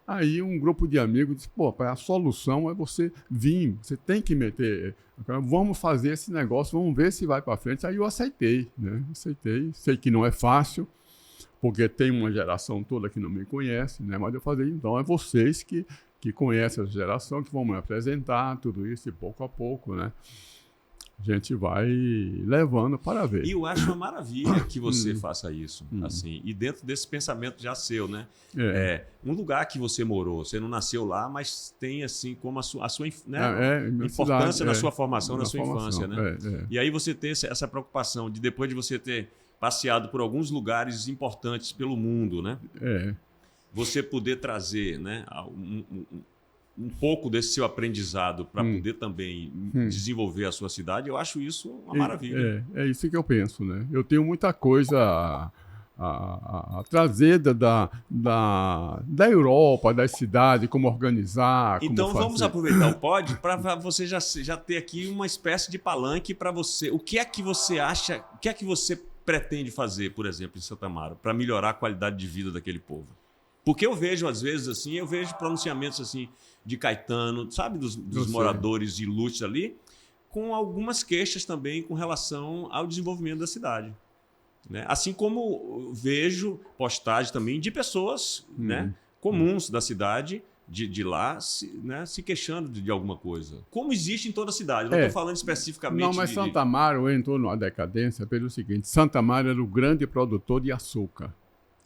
Aí um grupo de amigos disse, a solução é você vir, você tem que meter, vamos fazer esse negócio, vamos ver se vai para frente. Aí eu aceitei, né? Sei que não é fácil, porque tem uma geração toda que não me conhece, né? Mas eu falei, então é vocês que conhecem essa geração, que vão me apresentar tudo isso, e pouco a pouco, né? A gente vai levando para ver. E eu acho uma maravilha que você faça isso, assim, e dentro desse pensamento já seu, né? Um lugar que você morou, você não nasceu lá, mas tem, assim, como a sua né? Importância cidade, na sua formação, na sua infância, né? É. E aí você ter essa preocupação de, depois de você ter passeado por alguns lugares importantes pelo mundo, né? Você poder trazer, né, um pouco desse seu aprendizado para poder também desenvolver a sua cidade, eu acho isso uma maravilha. É isso que eu penso, né? Eu tenho muita coisa a trazer da Europa, da cidade, como organizar, então como vamos fazer. aproveitar o pod para você já ter aqui uma espécie de palanque para você. O que é que você acha, o que é que você pretende fazer, por exemplo, em Santa Amaro, para melhorar a qualidade de vida daquele povo? Porque eu vejo, às vezes, assim, eu vejo pronunciamentos assim de Caetano, sabe, dos moradores ilustres ali, com algumas queixas também com relação ao desenvolvimento da cidade. Né? Assim como vejo postagens também de pessoas né, comuns da cidade, de lá, se queixando de alguma coisa. Como existe em toda a cidade. Não estou falando especificamente... Não, mas Santa Amaro entrou numa decadência pelo seguinte. Santa Amaro era o grande produtor de açúcar.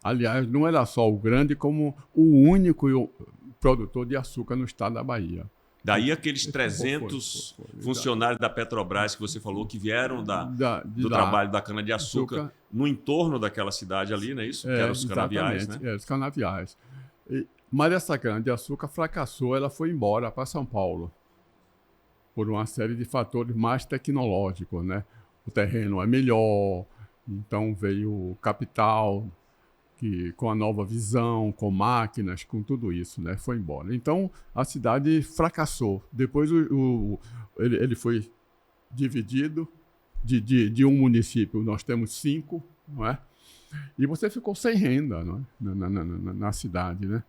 Aliás, não era só o grande, como o único produtor de açúcar no estado da Bahia. Daí aqueles 300 funcionários da Petrobras que você falou que vieram do trabalho da cana-de-açúcar no entorno daquela cidade ali, não é isso? Que eram os canaviais, né? Os canaviais. Mas essa cana-de-açúcar fracassou, ela foi embora para São Paulo por uma série de fatores mais tecnológicos, né? O terreno é melhor, então veio o capital, que com a nova visão, com máquinas, com tudo isso, né, foi embora. Então, a cidade fracassou. Depois, ele foi dividido de um município. Nós temos 5, não é? E você ficou sem renda, não é? na cidade, né?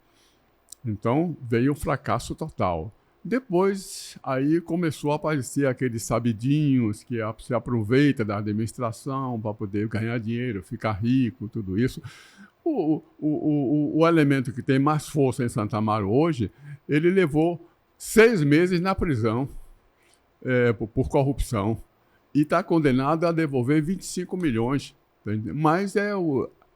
Então, veio um fracasso total. Depois, aí começou a aparecer aqueles sabidinhos que se aproveita da administração para poder ganhar dinheiro, ficar rico, tudo isso. O elemento que tem mais força em Santa Amaro hoje, ele levou 6 meses na prisão por corrupção e está condenado a devolver 25 milhões. Mas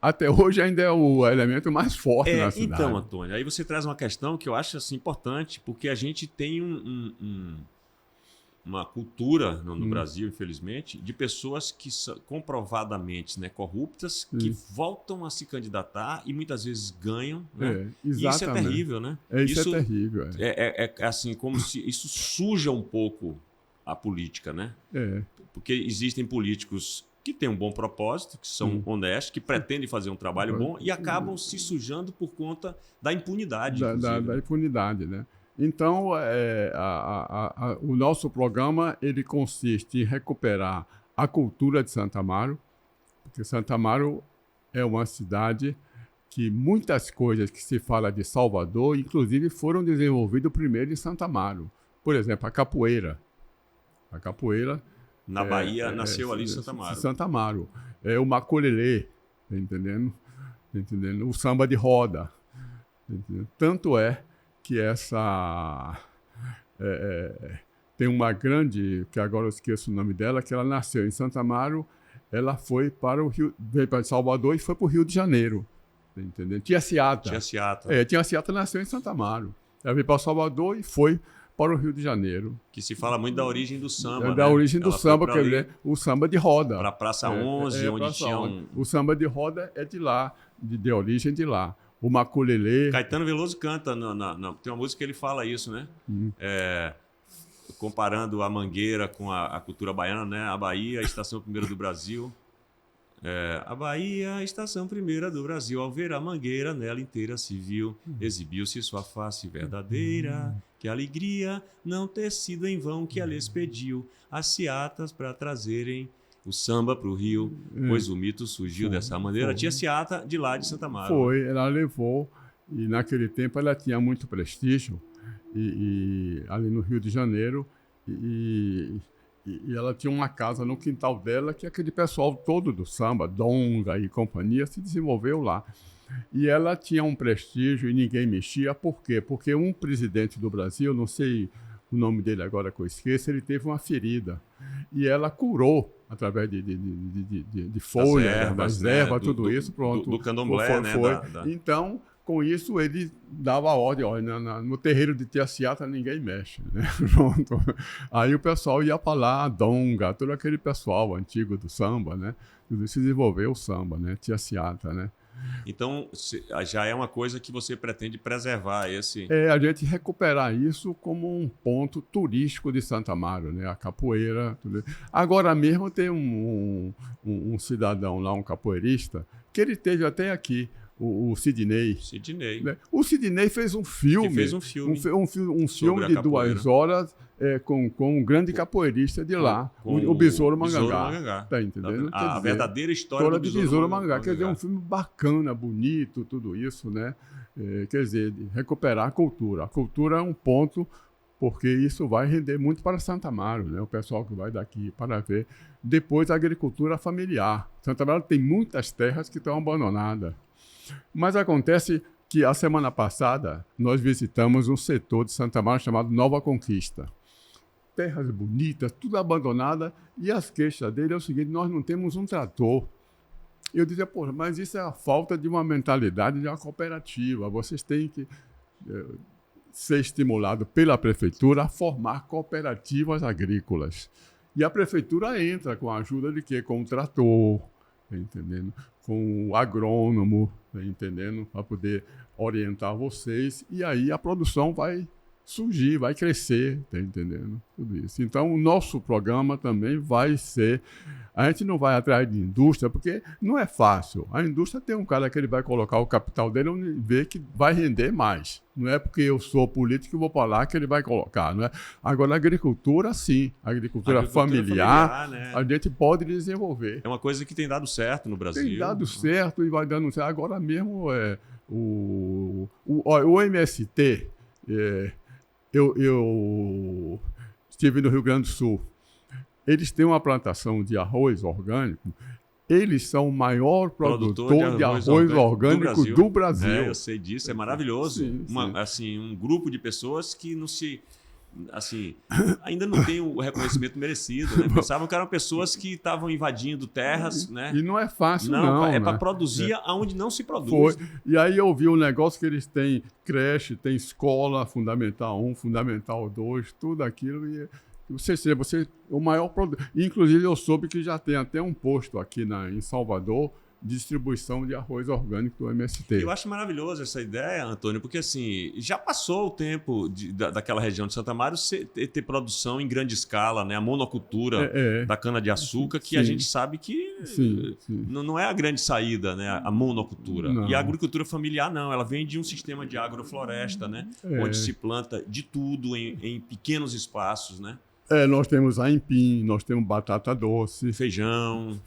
até hoje ainda é o elemento mais forte na cidade. Então, Antônio, aí você traz uma questão que eu acho assim, importante, porque a gente tem uma cultura no Brasil, infelizmente, de pessoas que são comprovadamente, né, corruptas, que voltam a se candidatar e muitas vezes ganham. Né? Exatamente. E isso é terrível, né? Isso é terrível. É assim, como se isso suja um pouco a política, né? Porque existem políticos que têm um bom propósito, que são honestos, que pretendem fazer um trabalho bom e acabam se sujando por conta da impunidade. Da impunidade, né? Então, o nosso programa ele consiste em recuperar a cultura de Santa Amaro, porque Santa Amaro é uma cidade que muitas coisas que se fala de Salvador, inclusive, foram desenvolvidas primeiro em Santa Amaro. Por exemplo, a capoeira. A capoeira Na Bahia, nasceu ali em Santa Amaro. Santa Amaro. É o maculelê, tá entendendo? Tá entendendo? O samba de roda. Tá entendendo? Tanto é que tem uma grande, que agora eu esqueço o nome dela, que ela nasceu em Santa Amaro, ela foi para o Rio, veio para Salvador e foi para o Rio de Janeiro. Tá entendendo? Tia Ciata. Tia Ciata nasceu em Santa Amaro. Ela veio para Salvador e foi para o Rio de Janeiro. Que se fala muito da origem do samba, da origem do samba, quer dizer, o samba de roda. Para a Praça 11, onde tinha O samba de roda é de lá, de origem de lá. O maculelê... Caetano Veloso canta, tem uma música que ele fala isso, né? Comparando a Mangueira com a cultura baiana, né? A Bahia, a estação primeira do Brasil. A Bahia, a estação primeira do Brasil, ao ver a Mangueira, nela inteira se viu, exibiu-se sua face verdadeira, que alegria não ter sido em vão que ela expediu as ciatas para trazerem o samba para o Rio, pois o mito surgiu dessa maneira. Tia Ciata, de lá de Santa Amaro. Ela levou, e naquele tempo ela tinha muito prestígio, e ali no Rio de Janeiro, e ela tinha uma casa no quintal dela que aquele pessoal todo do samba, Donga e companhia, se desenvolveu lá. E ela tinha um prestígio e ninguém mexia. Por quê? Porque um presidente do Brasil, não sei o nome dele agora que eu esqueço, ele teve uma ferida. E ela curou através de folhas, das ervas, tudo isso. Pronto. Do candomblé, né? Então, com isso, ele dava a ordem, olha, no terreiro de Tia Ciata ninguém mexe, né? Pronto. Aí o pessoal ia para lá, Donga, todo aquele pessoal antigo do samba, né? Tudo isso desenvolveu o samba, né? Tia Ciata, né? Então, já é uma coisa que você pretende preservar esse... A gente recuperar isso como um ponto turístico de Santa Amaro, né? A capoeira. Tudo. Agora mesmo tem um cidadão lá, um capoeirista, que ele teve até aqui, o Sidney. Né? O Sidney fez um filme. Um filme de 2 horas com um grande capoeirista de lá, o Besouro Mangangá. Tá entendendo? A verdadeira história do Besouro Mangangá. Quer dizer, um filme bacana, bonito, tudo isso, né? Quer dizer, recuperar a cultura. A cultura é um ponto, porque isso vai render muito para Santa Amaro, né? O pessoal que vai daqui para ver. Depois, a agricultura familiar. Santa Amaro tem muitas terras que estão abandonadas. Mas acontece que a semana passada nós visitamos um setor de Santa Amaro chamado Nova Conquista. Terras bonitas, tudo abandonada, e as queixas dele é o seguinte: nós não temos um trator. Eu dizia, pô, mas isso é a falta de uma mentalidade de uma cooperativa. Vocês têm que ser estimulados pela prefeitura a formar cooperativas agrícolas. E a prefeitura entra com a ajuda de quê? Com o trator, tá entendendo? Com o agrônomo, tá entendendo? Para poder orientar vocês. E aí a produção vai surgir, vai crescer, tá entendendo? Tudo isso. Então, o nosso programa também vai ser... A gente não vai atrás de indústria, porque não é fácil. A indústria tem um cara que ele vai colocar o capital dele e ver que vai render mais. Não é porque eu sou político e vou para lá que ele vai colocar, não é? Agora, a agricultura, sim. A agricultura familiar, né? A gente pode desenvolver. É uma coisa que tem dado certo no Brasil. Tem dado certo e vai dando certo. Agora mesmo, o MST... Eu estive no Rio Grande do Sul. Eles têm uma plantação de arroz orgânico. Eles são o maior produtor de arroz orgânico do Brasil. Eu sei disso, é maravilhoso. Sim. Assim, um grupo de pessoas que não se... Assim, ainda não tem o reconhecimento merecido, né? Pensavam que eram pessoas que estavam invadindo terras, né? E não é fácil, não. É para produzir onde não se produz. E aí eu vi um negócio que eles têm creche, tem escola, Fundamental 1, Fundamental 2, tudo aquilo. E você o maior produto. Inclusive, eu soube que já tem até um posto aqui em Salvador, distribuição de arroz orgânico do MST. Eu acho maravilhoso essa ideia, Antônio, porque assim, já passou o tempo daquela região de Santa Amaro ter produção em grande escala, né? A monocultura da cana-de-açúcar, que a gente sabe que não é a grande saída, né? A monocultura. Não. E a agricultura familiar não, ela vem de um sistema de agrofloresta, né? Onde se planta de tudo em pequenos espaços, né? Nós temos aipim, nós temos batata doce, feijão.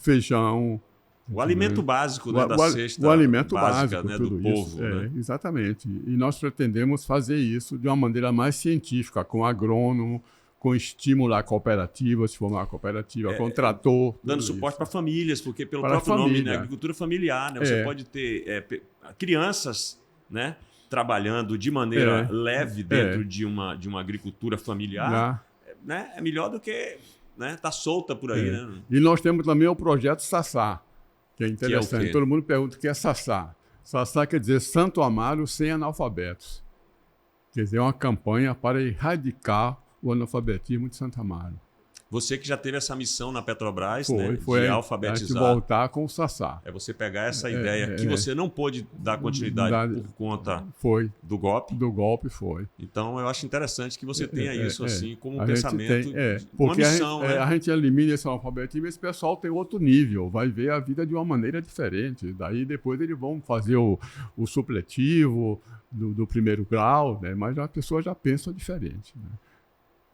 O alimento básico, né, da cesta o alimento básica, básico, né, tudo do povo. Né? Exatamente. E nós pretendemos fazer isso de uma maneira mais científica, com agrônomo, com estímulo à cooperativa, se formar uma cooperativa, com trator. Dando tudo suporte isso. para famílias, porque pelo Para a próprio nome, né? família. Agricultura familiar, né? Você pode ter crianças, né? Trabalhando de maneira leve dentro de uma agricultura familiar, né? É melhor do que, né? Tá solta por aí, né? E nós temos também o projeto Sassá, que é interessante. quê? Todo mundo pergunta o que é Sassá. Sassá quer dizer Santo Amaro sem analfabetos. Quer dizer, é uma campanha para erradicar o analfabetismo de Santo Amaro. Você que já teve essa missão na Petrobras, Foi né? De alfabetizar. voltar com o Sassá. É você pegar essa ideia que você não pôde dar continuidade por conta do golpe. Do golpe foi. Então, eu acho interessante que você tenha isso assim como um A pensamento, porque uma missão. a gente elimina esse analfabetismo e esse pessoal tem outro nível, vai ver a vida de uma maneira diferente. Daí depois eles vão fazer o supletivo do primeiro grau, né? Mas a pessoa já pensa diferente. Né?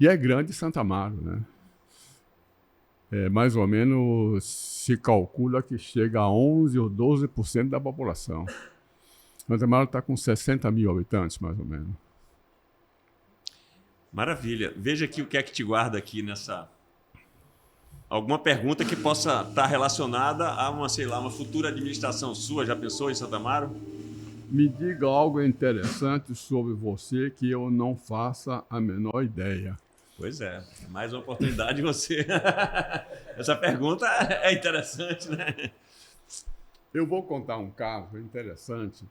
E é grande Santo Amaro, né? Mais ou menos se calcula que chega a 11 ou 12% da população. Santo Amaro está com 60 mil habitantes, mais ou menos. Maravilha. Veja aqui o que é que te guarda aqui nessa... Alguma pergunta que possa estar relacionada a uma, sei lá, uma futura administração sua. Já pensou em Santo Amaro? Me diga algo interessante sobre você que eu não faça a menor ideia. Pois é, mais uma oportunidade de você. Essa pergunta é interessante, né? Eu vou contar um caso interessante,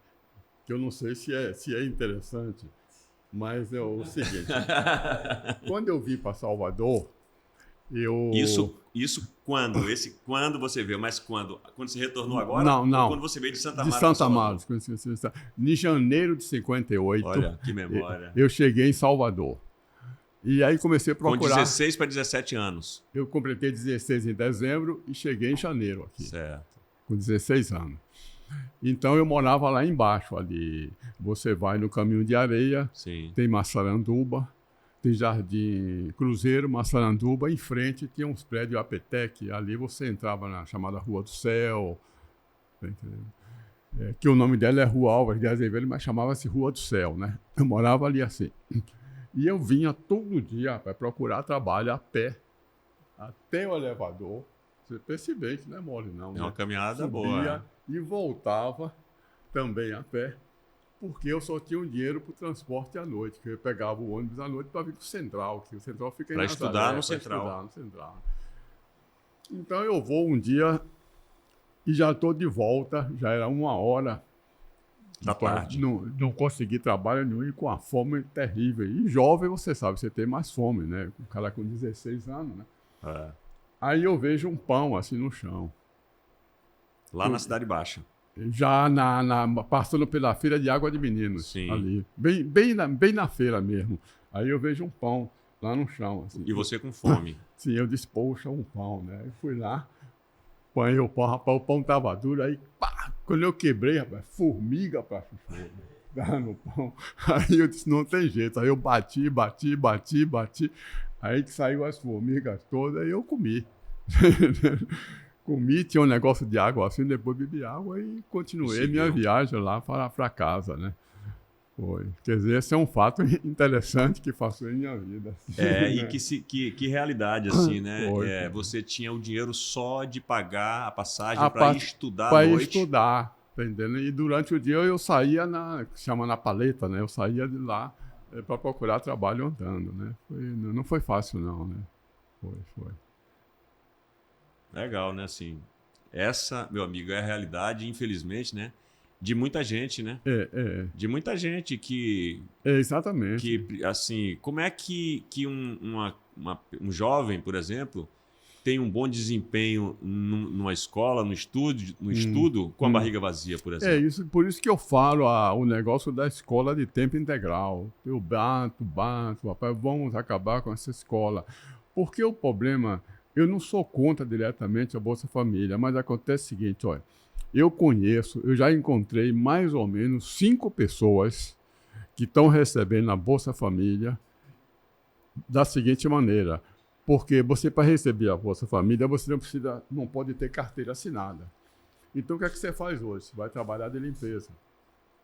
que eu não sei se é interessante, mas é o seguinte. Quando eu vim para Salvador, eu... Isso quando? Quando você veio? Mas quando? Quando você retornou agora? Não. Ou quando você veio de Santa Amaro? De Santa Amaro. Em janeiro de 58. Olha, que memória. Eu cheguei em Salvador. E aí comecei a procurar... Com 16 para 17 anos. Eu completei 16 em dezembro e cheguei em janeiro aqui. Certo. Com 16 anos. Então eu morava lá embaixo ali. Você vai no Caminho de Areia, Sim. Tem Massaranduba, tem Jardim Cruzeiro, Massaranduba, em frente tinha uns prédios Apetec, ali você entrava na chamada Rua do Céu, tá entendendo? Que o nome dela é Rua Álvares de Azevedo, mas chamava-se Rua do Céu, né? Eu morava ali assim. E eu vinha todo dia para procurar trabalho a pé, até o elevador. Você percebe que não é mole, não. É uma caminhada Subia boa. E voltava também a pé, porque eu só tinha um dinheiro para o transporte à noite, que eu pegava o ônibus à noite para vir para o Central, que o Central fica em Para Nazaré, estudar no Central. Estudar no Central. Então eu vou um dia e já estou de volta, já era 1h da tarde. Não consegui trabalho nenhum e com a fome terrível. E jovem, você sabe, você tem mais fome, né? O cara com 16 anos, né? É. Aí eu vejo um pão assim no chão. Lá na Cidade Baixa. Já passando pela feira de Água de Meninos. Sim. Ali. Bem na feira mesmo. Aí eu vejo um pão lá no chão. Assim. E você com fome. Sim, eu disse, poxa, um pão, né? Eu fui lá, apanhei o pão, rapaz, o pão tava duro, aí pá, quando eu quebrei, rapaz, formiga pra chuchu, dá no pão. Aí eu disse, não tem jeito. Aí eu bati, aí que saiu as formigas todas, aí eu comi. Comi, tinha um negócio de água assim, depois bebi água e continuei minha viagem lá para casa, né? Foi. Quer dizer, esse é um fato interessante que passou em minha vida. E que realidade, assim, né? Foi. Você tinha o dinheiro só de pagar a passagem para ir estudar à noite. Para estudar, entendendo? E durante o dia eu saía chama na paleta, né? Eu saía de lá para procurar trabalho andando, né? Não foi fácil, não, né? Foi. Legal, né? Assim, essa, meu amigo, é a realidade, infelizmente, né? De muita gente, né? De muita gente que... exatamente. Que, assim, como é que um jovem, por exemplo, tem um bom desempenho numa escola, no estudo, com a barriga vazia, por exemplo? Por isso que eu falo o negócio da escola de tempo integral. Eu bato, papai, vamos acabar com essa escola. Porque o problema... Eu não sou contra diretamente a Bolsa Família, mas acontece o seguinte, olha, eu já encontrei mais ou menos 5 pessoas que estão recebendo a Bolsa Família da seguinte maneira, porque você, para receber a Bolsa Família, você não pode ter carteira assinada. Então, o que é que você faz hoje? Você vai trabalhar de limpeza.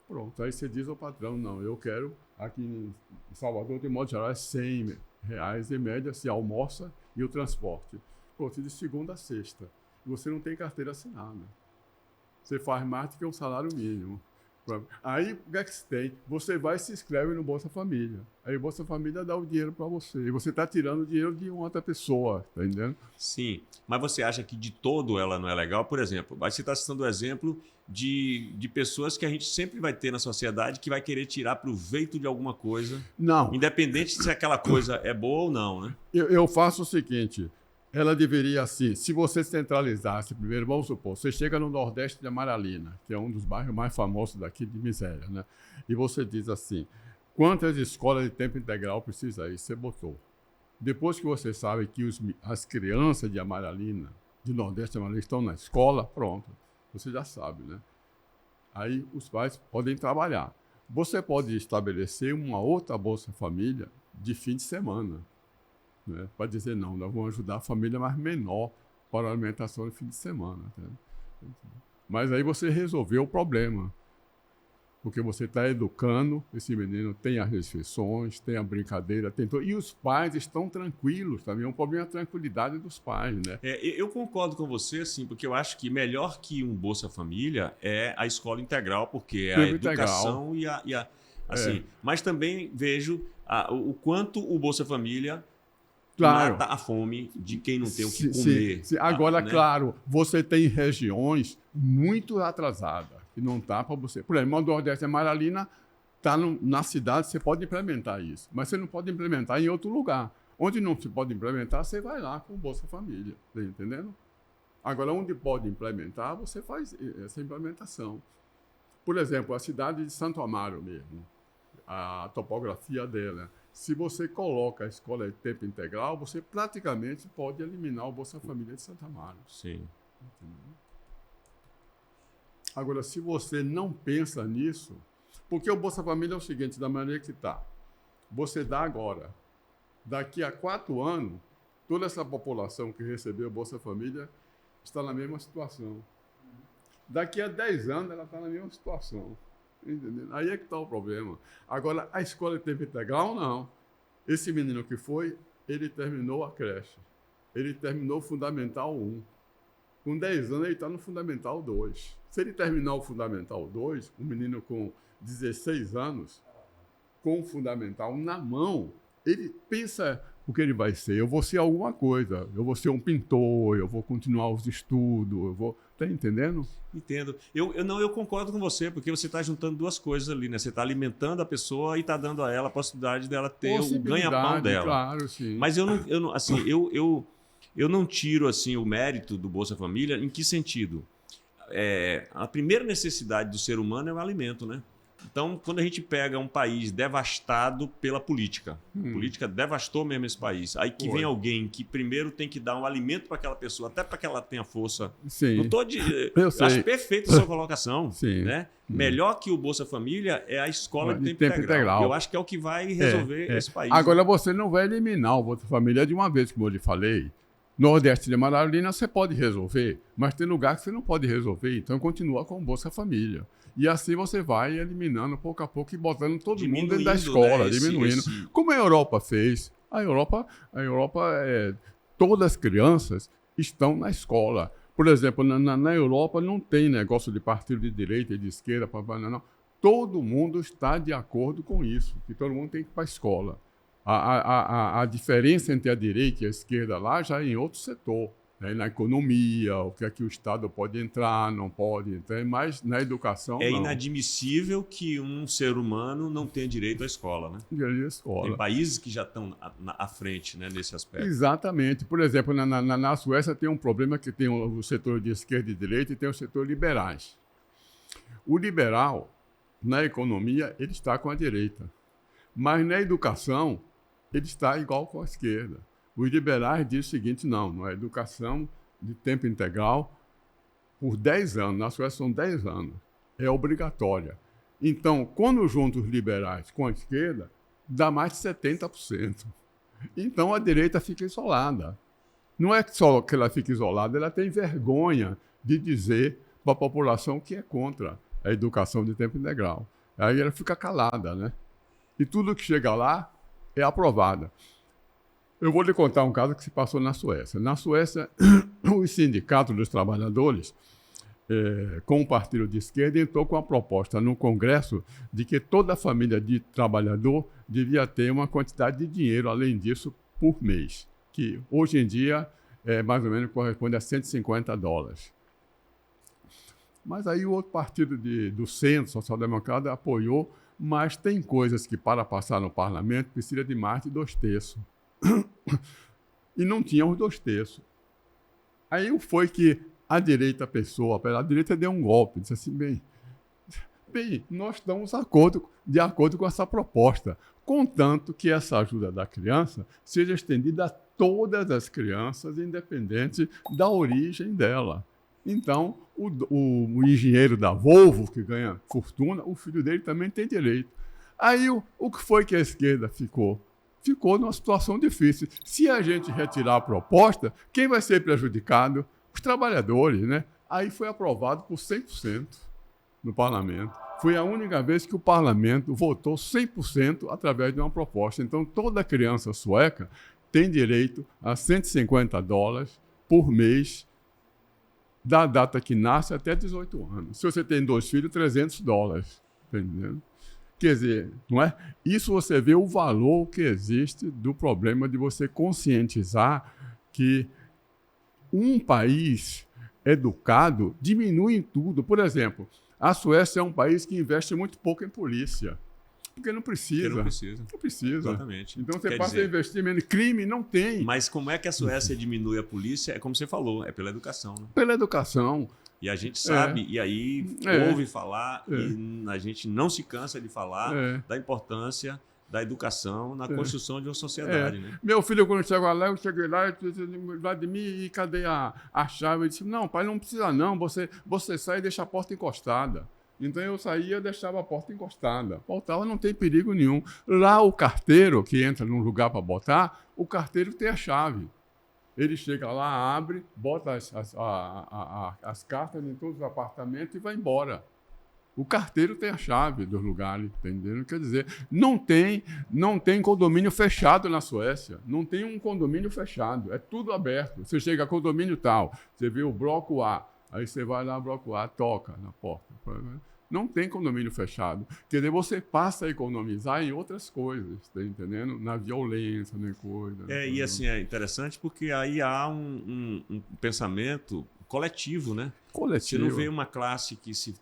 Pronto, aí você diz ao patrão, não, eu quero, aqui em Salvador, de modo geral, é 100 reais em média, se almoça e o transporte. Pronto, de segunda a sexta. Você não tem carteira assinada. Você faz mais do que um salário mínimo. Aí, o que é que você tem? Você vai e se inscreve no Bolsa Família. Aí o Bolsa Família dá o dinheiro para você. E você está tirando o dinheiro de uma outra pessoa, tá entendendo? Sim, mas você acha que de todo ela não é legal? Por exemplo, você está citando o exemplo de pessoas que a gente sempre vai ter na sociedade que vai querer tirar proveito de alguma coisa, Não. independente se aquela coisa é boa ou não, né? Eu faço o seguinte, ela deveria assim, se você centralizasse primeiro, vamos supor, você chega no Nordeste de Amaralina, que é um dos bairros mais famosos daqui de Miséria, né? E você diz assim, quantas escolas de tempo integral precisa aí? Você botou. Depois que você sabe que as crianças de Amaralina, de Nordeste de Amaralina, estão na escola, pronto, você já sabe, né? Aí os pais podem trabalhar. Você pode estabelecer uma outra Bolsa Família de fim de semana, né? Para dizer, não, nós vamos ajudar a família mais menor para a alimentação no fim de semana. Né? Mas aí você resolveu o problema. Porque você está educando, esse menino tem as refeições, tem a brincadeira, tem tudo. E os pais estão tranquilos também. É um problema a tranquilidade dos pais, né? Eu concordo com você, sim, porque eu acho que melhor que um Bolsa Família é a escola integral, porque é a Tempo educação integral. e a assim. Mas também vejo o quanto o Bolsa Família Claro. mata a fome de quem não tem o que comer. Sim. Agora, né? claro, você tem regiões muito atrasadas, que não está para você. Por exemplo, o Nordeste Amaralina está na cidade, você pode implementar isso, mas você não pode implementar em outro lugar. Onde não se pode implementar, você vai lá com o Bolsa Família, tá entendendo? Agora, onde pode implementar, você faz essa implementação. Por exemplo, a cidade de Santo Amaro mesmo, a topografia dela. Se você coloca a escola de tempo integral, você praticamente pode eliminar o Bolsa Família de Santo Amaro. Sim. Entendeu? Agora, se você não pensa nisso, porque o Bolsa Família é o seguinte, da maneira que está. Você dá agora. Daqui a 4 anos, toda essa população que recebeu o Bolsa Família está na mesma situação. Daqui a 10 anos, ela está na mesma situação. Entendeu? Aí é que está o problema. Agora, a escola de tempo integral, não. Esse menino que foi, ele terminou a creche. Ele terminou o Fundamental 1. Com 10 anos, ele está no Fundamental 2. Se ele terminar o Fundamental 2, um menino com 16 anos, com o Fundamental na mão, ele pensa o que ele vai ser. Eu vou ser alguma coisa. Eu vou ser um pintor, eu vou continuar os estudos, eu vou... Tá entendendo? Entendo. Eu concordo com você, porque você está juntando duas coisas ali, né? Você está alimentando a pessoa e está dando a ela a possibilidade dela ter o ganha-pão dela. Claro, sim. Mas eu não tiro assim o mérito do Bolsa Família. Em que sentido? A primeira necessidade do ser humano é o alimento, né? Então, quando a gente pega um país devastado pela política, a política devastou mesmo esse país, aí que vem alguém que primeiro tem que dar um alimento para aquela pessoa, até para que ela tenha força. Sim. Não tô eu acho perfeita a sua colocação. Sim. Né? Melhor que o Bolsa Família é a escola de tempo integral. Eu acho que é o que vai resolver esse país. Agora, você não vai eliminar o Bolsa Família de uma vez, como eu lhe falei. Nordeste de Amaralina você pode resolver, mas tem lugar que você não pode resolver, então continua com o Bolsa Família. E assim você vai eliminando pouco a pouco e botando todo mundo dentro da escola, né, diminuindo. Como a Europa fez. A Europa todas as crianças estão na escola. Por exemplo, na Europa não tem negócio de partido de direita e de esquerda, não. Todo mundo está de acordo com isso, que todo mundo tem que ir para a escola. A diferença entre a direita e a esquerda lá já é em outro setor, né? Na economia, o que é que o Estado pode entrar, não pode entrar, mas na educação é não. Inadmissível que um ser humano não tenha direito à escola, né? Direito à escola. Tem países que já estão à frente, né, nesse aspecto. Exatamente. Por exemplo, na Suécia tem um problema que tem o setor de esquerda e direita e tem o setor liberais. O liberal, na economia, ele está com a direita, mas na educação ele está igual com a esquerda. Os liberais dizem o seguinte, não, a educação de tempo integral, por 10 anos, na Suécia são 10 anos, é obrigatória. Então, quando juntam os liberais com a esquerda, dá mais de 70%. Então, a direita fica isolada. Não é só que ela fica isolada, ela tem vergonha de dizer para a população que é contra a educação de tempo integral. Aí ela fica calada, né? E tudo que chega lá é aprovada. Eu vou lhe contar um caso que se passou na Suécia. Na Suécia, os sindicatos dos trabalhadores, com o partido de esquerda, entrou com a proposta no Congresso de que toda família de trabalhador devia ter uma quantidade de dinheiro, além disso, por mês, que hoje em dia mais ou menos corresponde a $150. Mas aí o outro partido do centro, social-democrata, apoiou, mas tem coisas que, para passar no parlamento, precisa de mais de 2/3. E não tinha os 2/3. Aí foi que a direita a direita deu um golpe, disse assim, bem, nós estamos de acordo com essa proposta, contanto que essa ajuda da criança seja estendida a todas as crianças, independente da origem dela. Então, o engenheiro da Volvo, que ganha fortuna, o filho dele também tem direito. Aí, o que foi que a esquerda ficou? Ficou numa situação difícil. Se a gente retirar a proposta, quem vai ser prejudicado? Os trabalhadores, né? Aí foi aprovado por 100% no parlamento. Foi a única vez que o parlamento votou 100% através de uma proposta. Então, toda criança sueca tem direito a $150 por mês, da data que nasce até 18 anos. Se você tem 2 filhos, $300. Entendeu? Quer dizer, não é? Isso você vê o valor que existe do problema de você conscientizar que um país educado diminui em tudo. Por exemplo, a Suécia é um país que investe muito pouco em polícia. Porque não precisa. Não precisa. Exatamente. Então você passa a investir menos. Crime não tem. Mas como é que a Suécia diminui a polícia? É como você falou, é pela educação. Né? Pela educação. E a gente sabe, e aí ouve falar, e a gente não se cansa de falar da importância da educação na construção de uma sociedade. Né? Meu filho, quando chegou lá, eu cheguei lá e disse, Vladimir, e cadê a chave? Ele disse, não, pai, não precisa não, você sai e deixa a porta encostada. Então eu saía e deixava a porta encostada. Voltava, não tem perigo nenhum. Lá o carteiro, que entra num lugar para botar, o carteiro tem a chave. Ele chega lá, abre, bota as cartas em todos os apartamentos e vai embora. O carteiro tem a chave dos lugares, entendeu? Quer dizer, não tem condomínio fechado na Suécia. Não tem um condomínio fechado. É tudo aberto. Você chega a condomínio tal, você vê o bloco A, aí você vai lá, bloco A, toca na porta. Não tem condomínio fechado. Quer dizer, você passa a economizar em outras coisas, tá entendendo? Na violência, na coisa. E assim, é interessante porque aí há um pensamento coletivo, né? Coletivo. Você não vê uma classe que se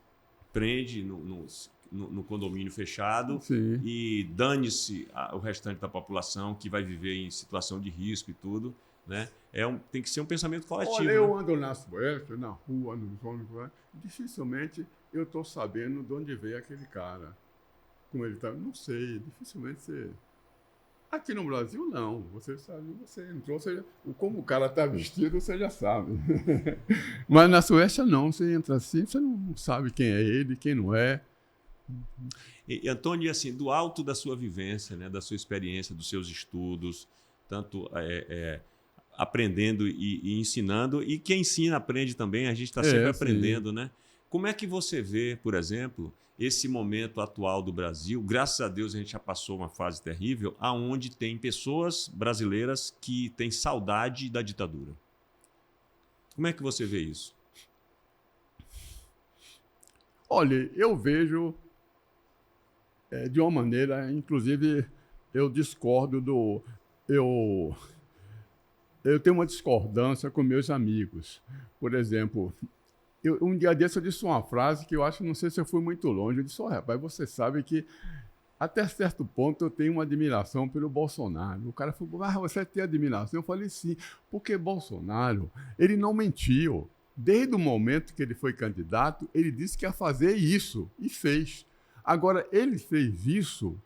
prende no condomínio fechado. Sim. E dane-se o restante da população que vai viver em situação de risco e tudo, né? Tem que ser um pensamento coletivo. Olha, eu ando na Suécia, na rua, nos ônibus, dificilmente eu estou sabendo de onde veio aquele cara. Como ele está, não sei, dificilmente você... Aqui no Brasil, não. Você sabe, você entrou, como o cara está vestido, você já sabe. Mas na Suécia, não. Você entra assim, você não sabe quem é ele, quem não é. E Antônio, assim, do alto da sua vivência, né, da sua experiência, dos seus estudos, tanto aprendendo e ensinando, e quem ensina aprende também, a gente está sempre aprendendo, né? Como é que você vê, por exemplo, esse momento atual do Brasil? Graças a Deus a gente já passou uma fase terrível, aonde tem pessoas brasileiras que têm saudade da ditadura. Como é que você vê isso? Olha, eu vejo de uma maneira, inclusive, eu discordo eu tenho uma discordância com meus amigos. Por exemplo, um dia desse eu disse uma frase que eu acho, não sei se eu fui muito longe. Eu disse, rapaz, você sabe que até certo ponto eu tenho uma admiração pelo Bolsonaro. O cara falou, você tem admiração? Eu falei, sim, porque Bolsonaro, ele não mentiu. Desde o momento que ele foi candidato, ele disse que ia fazer isso e fez. Agora, ele fez isso,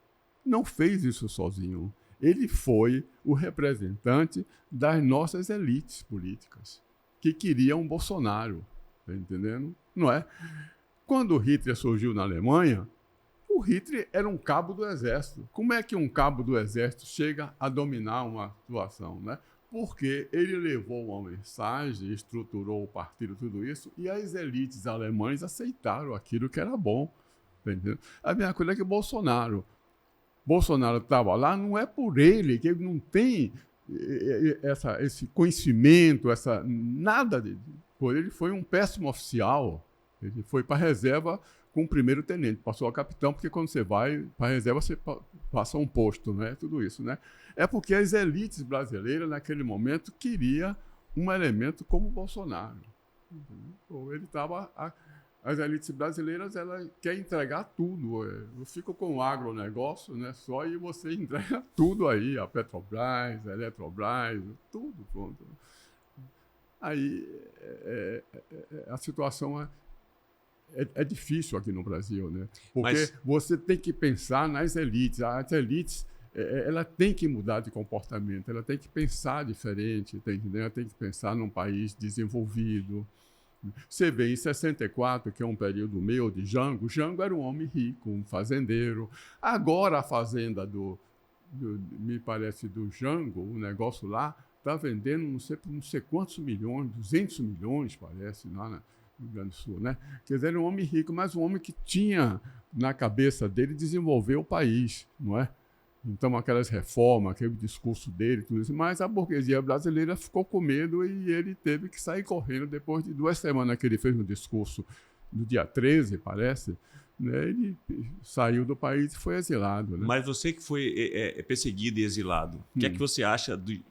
não fez isso sozinho. Ele foi o representante das nossas elites políticas, que queriam Bolsonaro. Está entendendo? Não é? Quando Hitler surgiu na Alemanha, o Hitler era um cabo do exército. Como é que um cabo do exército chega a dominar uma situação, né? Porque ele levou uma mensagem, estruturou o partido, tudo isso, e as elites alemãs aceitaram aquilo que era bom. Tá entendendo? A mesma coisa é que Bolsonaro estava lá, não é por ele, que ele não tem esse conhecimento, nada ele foi um péssimo oficial. Ele foi para a reserva com o primeiro-tenente, passou a capitão, porque quando você vai para a reserva, você passa um posto, né? Tudo isso, né? É porque as elites brasileiras, naquele momento, queriam um elemento como o Bolsonaro. Entendeu? Ele estava... As elites brasileiras, ela quer entregar tudo. Eu fico com o agronegócio, né, só, e você entrega tudo aí, a Petrobras, a Eletrobras, tudo pronto. Aí a situação é difícil aqui no Brasil, né? Porque você tem que pensar nas elites. As elites, ela tem que mudar de comportamento, ela tem que pensar diferente, tá entendendo? Ela tem que pensar num país desenvolvido. Você vê, em 64, que é um período meu de Jango era um homem rico, um fazendeiro. Agora a fazenda me parece, do Jango, o negócio lá, está vendendo não sei quantos milhões, 200 milhões, parece, lá no Rio Grande do Sul, né? Quer dizer, era um homem rico, mas um homem que tinha na cabeça dele desenvolver o país, não é? Então, aquelas reformas, aquele discurso dele, tudo isso. Mas a burguesia brasileira ficou com medo e ele teve que sair correndo. Depois de 2 semanas que ele fez um discurso, no dia 13, parece, né, ele saiu do país e foi exilado. Né? Mas você que foi perseguido e exilado, o que é que você acha de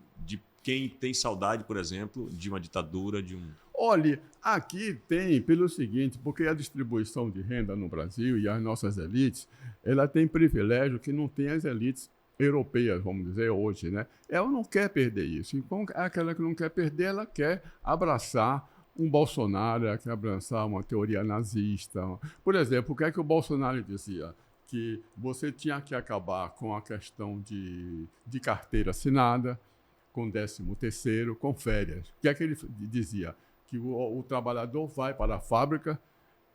quem tem saudade, por exemplo, de uma ditadura, de um... Olha, aqui tem, pelo seguinte, porque a distribuição de renda no Brasil e as nossas elites, ela tem privilégio que não tem as elites europeias, vamos dizer, hoje, né? Ela não quer perder isso. Então, aquela que não quer perder, ela quer abraçar um Bolsonaro, ela quer abraçar uma teoria nazista. Por exemplo, o que é que o Bolsonaro dizia? Que você tinha que acabar com a questão de carteira assinada, com 13º, com férias. O que é que ele dizia? Que o trabalhador vai para a fábrica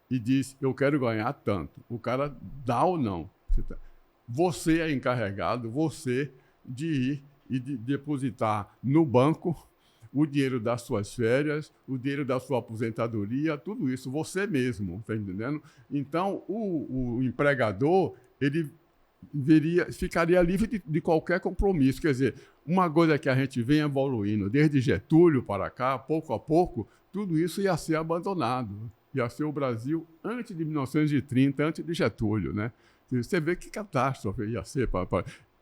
e diz, eu quero ganhar tanto. O cara dá ou não. Você é encarregado, de ir e de depositar no banco o dinheiro das suas férias, o dinheiro da sua aposentadoria, tudo isso, você mesmo, está entendendo? Então, o empregador, ele ficaria livre de qualquer compromisso. Quer dizer, uma coisa que a gente vem evoluindo desde Getúlio para cá, pouco a pouco, tudo isso ia ser abandonado. Ia ser o Brasil antes de 1930, antes de Getúlio, né? Você vê que catástrofe ia ser.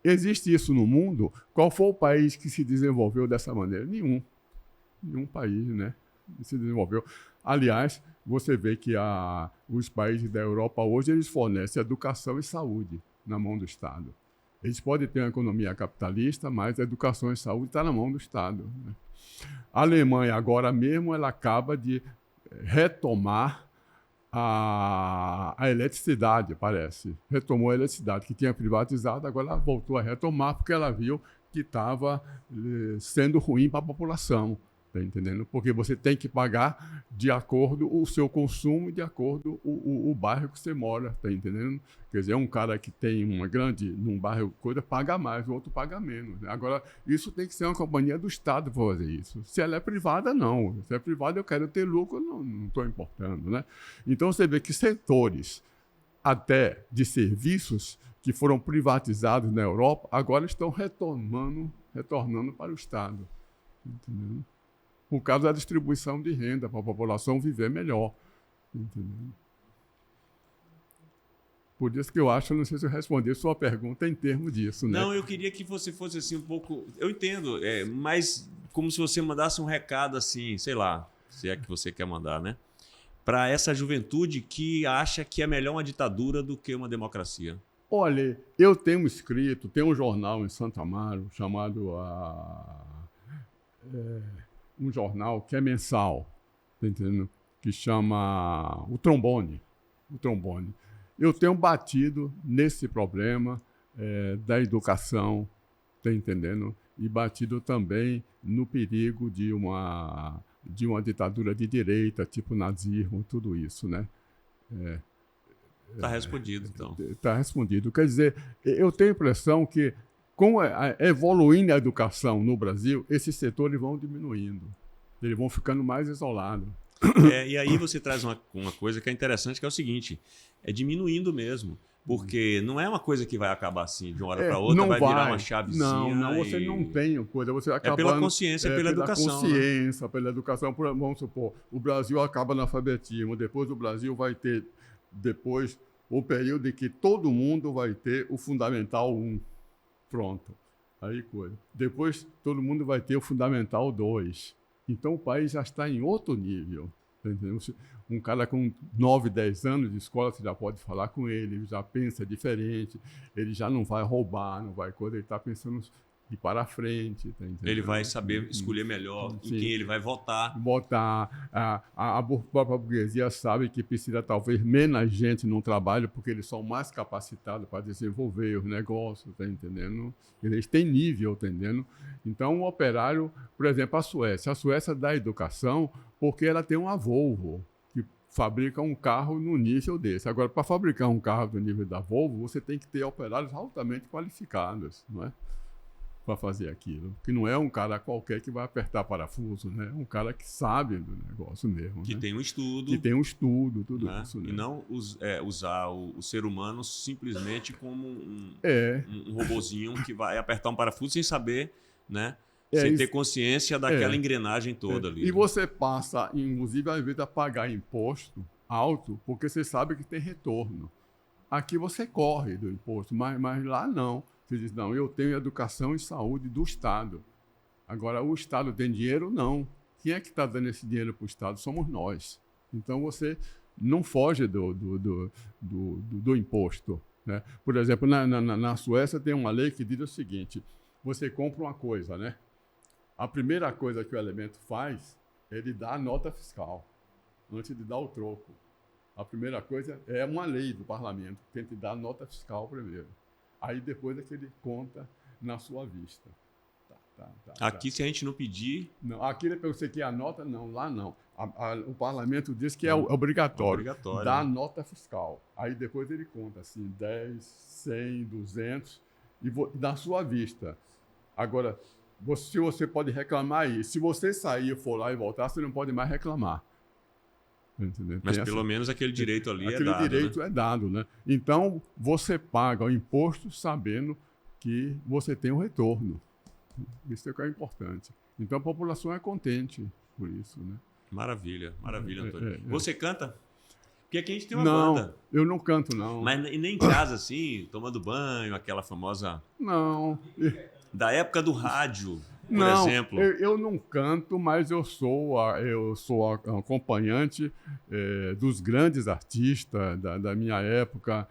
Existe isso no mundo? Qual foi o país que se desenvolveu dessa maneira? Nenhum país, né? Se desenvolveu. Aliás, você vê que os países da Europa hoje, eles fornecem educação e saúde na mão do Estado. Eles podem ter uma economia capitalista, mas a educação e saúde está na mão do Estado, né? A Alemanha, agora mesmo, ela acaba de retomar a eletricidade, parece. Retomou a eletricidade, que tinha privatizado, agora ela voltou a retomar, porque ela viu que estava sendo ruim para a população. Está entendendo? Porque você tem que pagar de acordo o seu consumo e de acordo o bairro que você mora. Está entendendo? Quer dizer, um cara que tem num bairro coisa, paga mais, o outro paga menos. Né? Agora, isso tem que ser uma companhia do Estado para fazer isso. Se ela é privada, não. Se é privada, eu quero ter lucro, não estou importando. Né? Então, você vê que setores até de serviços que foram privatizados na Europa, agora estão retornando para o Estado. Entendeu? Por causa da distribuição de renda, para a população viver melhor. Entendeu? Por isso que eu acho, não sei se eu respondi a sua pergunta em termos disso. Né? Não, eu queria que você fosse assim um pouco... Eu entendo, mas como se você mandasse um recado assim, sei lá, se é que você quer mandar, né? Para essa juventude que acha que é melhor uma ditadura do que uma democracia. Olha, eu tenho escrito, tem um jornal em Santo Amaro chamado um jornal que é mensal, tá entendendo? Que chama O Trombone. Eu tenho batido nesse problema da educação, tá entendendo? E batido também no perigo de uma ditadura de direita, tipo nazismo, tudo isso, né? Está respondido, então. Está respondido. Quer dizer, eu tenho a impressão que, com evoluindo a educação no Brasil, esses setores vão diminuindo. Eles vão ficando mais isolados. E aí você traz uma coisa que é interessante, que é o seguinte, é diminuindo mesmo. Porque não é uma coisa que vai acabar assim, de uma hora para outra, não vai virar uma chavezinha. Não, você não tem coisa. Você acaba pela consciência, pela educação. Pela consciência, pela educação. Vamos supor, o Brasil acaba no alfabetismo, depois o Brasil vai ter, depois, o período em que todo mundo vai ter o Fundamental 1. Pronto. Aí coisa. Depois todo mundo vai ter o Fundamental 2. Então o país já está em outro nível. Entendeu? Um cara com 9, 10 anos de escola, você já pode falar com ele já pensa diferente, ele já não vai roubar, não vai coisa, ele está pensando ir para frente. Tá entendendo? Ele vai saber escolher melhor em quem ele vai votar. A própria burguesia sabe que precisa talvez menos gente no trabalho, porque eles são mais capacitados para desenvolver os negócios, tá entendendo? Eles têm nível, tá entendendo? Então, o operário, por exemplo, a Suécia dá educação porque ela tem uma Volvo, que fabrica um carro no nível desse. Agora, para fabricar um carro do nível da Volvo, você tem que ter operários altamente qualificados, não é? Para fazer aquilo. Que não é um cara qualquer que vai apertar parafuso, né? É um cara que sabe do negócio mesmo. Que né? tem um estudo. Que tem um estudo, tudo né? isso. Né? E não usar o ser humano simplesmente como um robozinho que vai apertar um parafuso sem saber, né? Sem ter consciência daquela engrenagem toda ali. E né? você passa, inclusive, às vezes, a pagar imposto alto, porque você sabe que tem retorno. Aqui você corre do imposto, mas lá não. Você diz, não, eu tenho educação e saúde do Estado. Agora, o Estado tem dinheiro? Não. Quem é que está dando esse dinheiro para o Estado? Somos nós. Então, você não foge do imposto. Né? Por exemplo, na Suécia tem uma lei que diz o seguinte, você compra uma coisa, né? A primeira coisa que o elemento faz é ele dar a nota fiscal, antes de dar o troco. A primeira coisa é uma lei do parlamento, que tem que dar a nota fiscal primeiro. Aí depois é que ele conta na sua vista. Aqui, se a gente não pedir... Não, aqui você quer a nota? Não, lá não. O parlamento diz que é obrigatório. Dá a nota fiscal. Aí depois ele conta assim, 10, 100, 200, e na sua vista. Agora, se você pode reclamar aí, se você sair, for lá e voltar, você não pode mais reclamar. Entendeu? Mas pelo menos aquele direito ali é dado. Aquele direito é dado, né? Então, você paga o imposto sabendo que você tem um retorno. Isso é o que é importante. Então, a população é contente por isso, né? Maravilha, maravilha, Antônio. Você canta? Porque aqui a gente tem uma banda. Não, eu não canto, não. Mas nem em casa, assim, tomando banho, aquela famosa... Não. Da época do rádio, por não, exemplo. Eu não canto, mas eu sou acompanhante dos grandes artistas da minha época.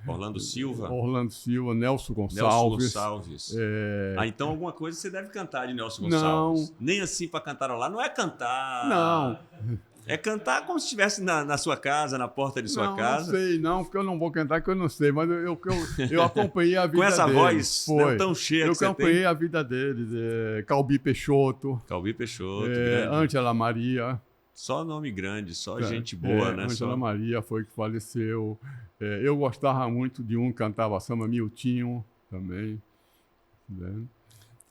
Orlando Silva, Nelson Gonçalves. Então alguma coisa você deve cantar de Nelson Gonçalves. Não. Nem assim para cantarolar. Não é cantar... Não. É cantar como se estivesse na sua casa, na porta de sua casa. Não sei, não, porque eu não vou cantar, que eu não sei, mas eu acompanhei a vida Com deles. essa voz né, tão cheia que você tem. Eu acompanhei a vida deles. Calbi Peixoto. Ângela Maria. Só nome grande, só gente boa, né? Ângela Maria foi que faleceu. Eu gostava muito de um que cantava samba, Miltinho, também. Né?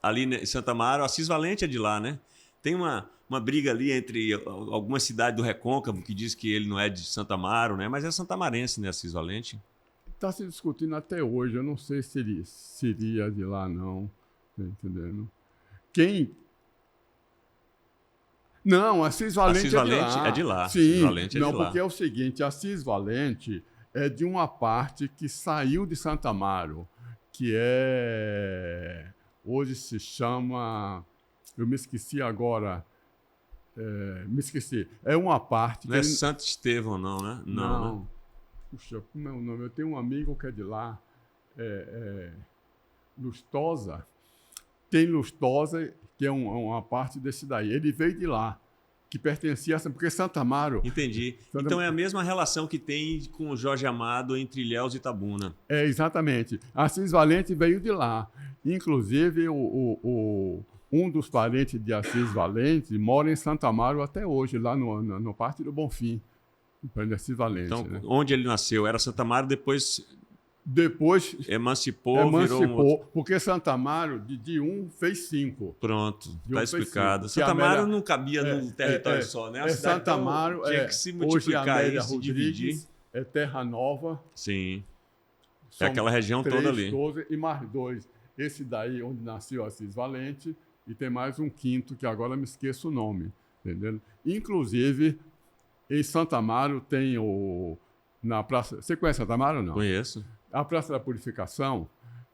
Ali em Santa Amaro, Assis Valente é de lá, né? Tem uma briga ali entre alguma cidade do Recôncavo que diz que ele não é de Santa Amaro, né? Mas é santamarense, né, Assis Valente? Está se discutindo até hoje. Eu não sei se ele seria de lá, não. Tá entendendo? Quem... Não, Assis Valente é de lá. Sim, Valente não, porque é o seguinte, Assis Valente é de uma parte que saiu de Santa Amaro, que hoje se chama... Eu me esqueci agora. É uma parte... Não é Santo Estevão, não, né? Não. Né? Puxa, como é o nome? Eu tenho um amigo que é de lá. Lustosa. Tem Lustosa, que é uma parte desse daí. Ele veio de lá, que pertencia a... Porque Santa Amaro... Entendi. Então é a mesma relação que tem com o Jorge Amado entre Ilhéus e Itabuna. Exatamente. Assis Valente veio de lá. Inclusive, um dos parentes de Assis Valente mora em Santa Amaro até hoje, lá no Parque do Bonfim. De Assis Valente. Então, né? Onde ele nasceu? Era Santa Amaro, depois emancipou, virou porque Santa Amaro, de um, fez 5. Pronto, está explicado. Santa Amaro não cabia num território só, né? Santa Amaro tinha que se multiplicar e se dividir. é Terra Nova. Sim. É São aquela região 3, toda ali. 12 e mais 2. Esse daí, onde nasceu Assis Valente, e tem mais um quinto, que agora me esqueço o nome. Entendeu? Inclusive, em Santa Amaro tem na praça... Você conhece Santa Amaro ou não? Conheço. A Praça da Purificação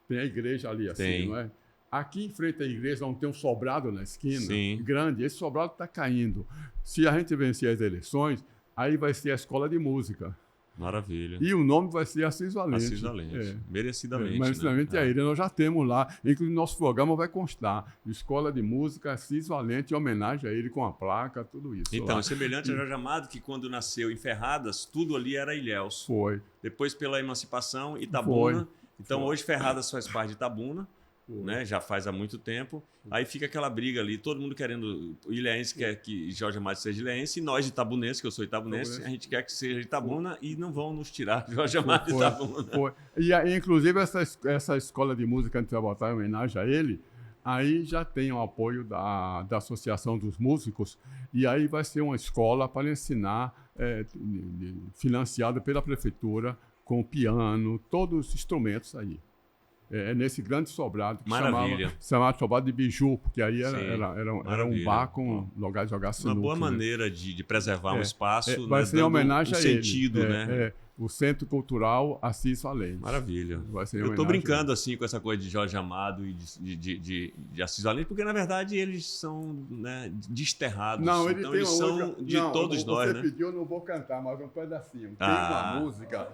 tem a igreja ali assim, Tem. não é? Aqui em frente à igreja, onde tem um sobrado na esquina, Sim. grande, esse sobrado está caindo. Se a gente vencer as eleições, aí vai ser a escola de música. Maravilha. E o nome vai ser Assis Valente. Assis Valente. É. Merecidamente. Merecidamente né? é ele. Nós já temos lá. Inclusive, nosso programa vai constar. Escola de Música Assis Valente, em homenagem a ele, com a placa, tudo isso. Então, lá. é semelhante a Jorge Amado, que quando nasceu em Ferradas, tudo ali era Ilhéus. Foi. Depois, pela emancipação, Itabuna. Foi. Então, hoje Ferradas faz parte de Itabuna, né? Já faz há muito tempo. Aí fica aquela briga ali, todo mundo querendo... O ilhéense quer que Jorge Amado seja ilhéense, e nós, itabunenses, que eu sou itabunense, a gente quer que seja Itabuna e não vão nos tirar Jorge Amado de Itabuna. Foi. E aí, inclusive, essa escola de música que a gente vai botar em homenagem a ele, aí já tem o apoio da Associação dos Músicos, e aí vai ser uma escola para ensinar, financiada pela prefeitura, com piano, todos os instrumentos aí. É nesse grande sobrado que chamava sobrado de Biju, porque aí era um bar com lugar de jogar sinuca. Uma boa maneira de preservar um espaço, vai ser em homenagem a ele. Sentido, né? O Centro Cultural Assis Valente. Maravilha. Vai ser em Eu estou homenagem brincando assim com essa coisa de Jorge Amado e de Assis Valente, porque na verdade eles são, né, desterrados. Não, então eles são de todos nós, né? Você pediu, eu não vou cantar, mas um pedacinho. Tem uma música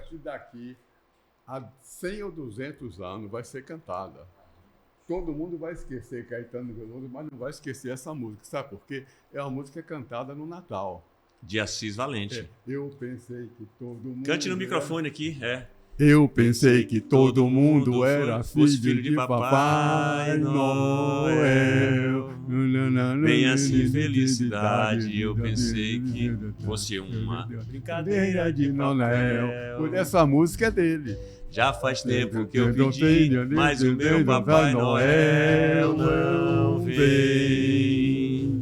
que daqui há 100 ou 200 anos vai ser cantada. Todo mundo vai esquecer Caetano Veloso, mas não vai esquecer essa música. Sabe por quê? É uma música cantada no Natal. De Assis Valente. Eu pensei que todo mundo... Cante no microfone aqui, Eu pensei que todo mundo era filho de Papai Noel. Bem assim, felicidade. Eu pensei que fosse uma brincadeira de Noel. Essa música é dele. Já faz tempo que eu pedi, mas o meu Papai Noel não vem.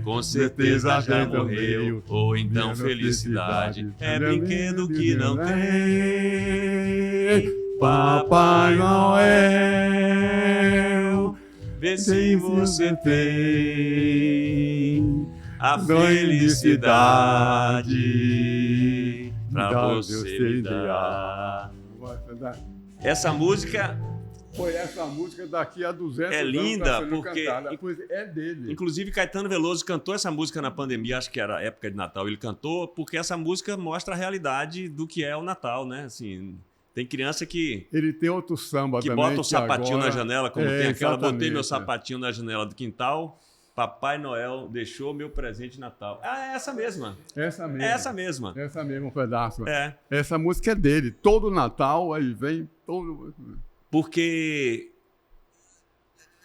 Com certeza já morreu, ou então felicidade é brinquedo que não tem. Papai Noel, vê se você tem a felicidade pra você me dar. Essa música... Foi essa música daqui a 200 anos. É linda, porque... Cantada. É dele. Inclusive, Caetano Veloso cantou essa música na pandemia, acho que era época de Natal. Ele cantou porque essa música mostra a realidade do que é o Natal, né? Assim, tem criança que... Ele tem outro samba que também. Bota o sapatinho agora... na janela, como tem aquela, botei meu exatamente. sapatinho na janela do quintal, Papai Noel deixou meu presente de Natal. Ah, é essa mesma. Essa mesma. É essa mesma. Essa mesma, um pedaço. É. Essa música é dele. Todo Natal, aí vem todo... Porque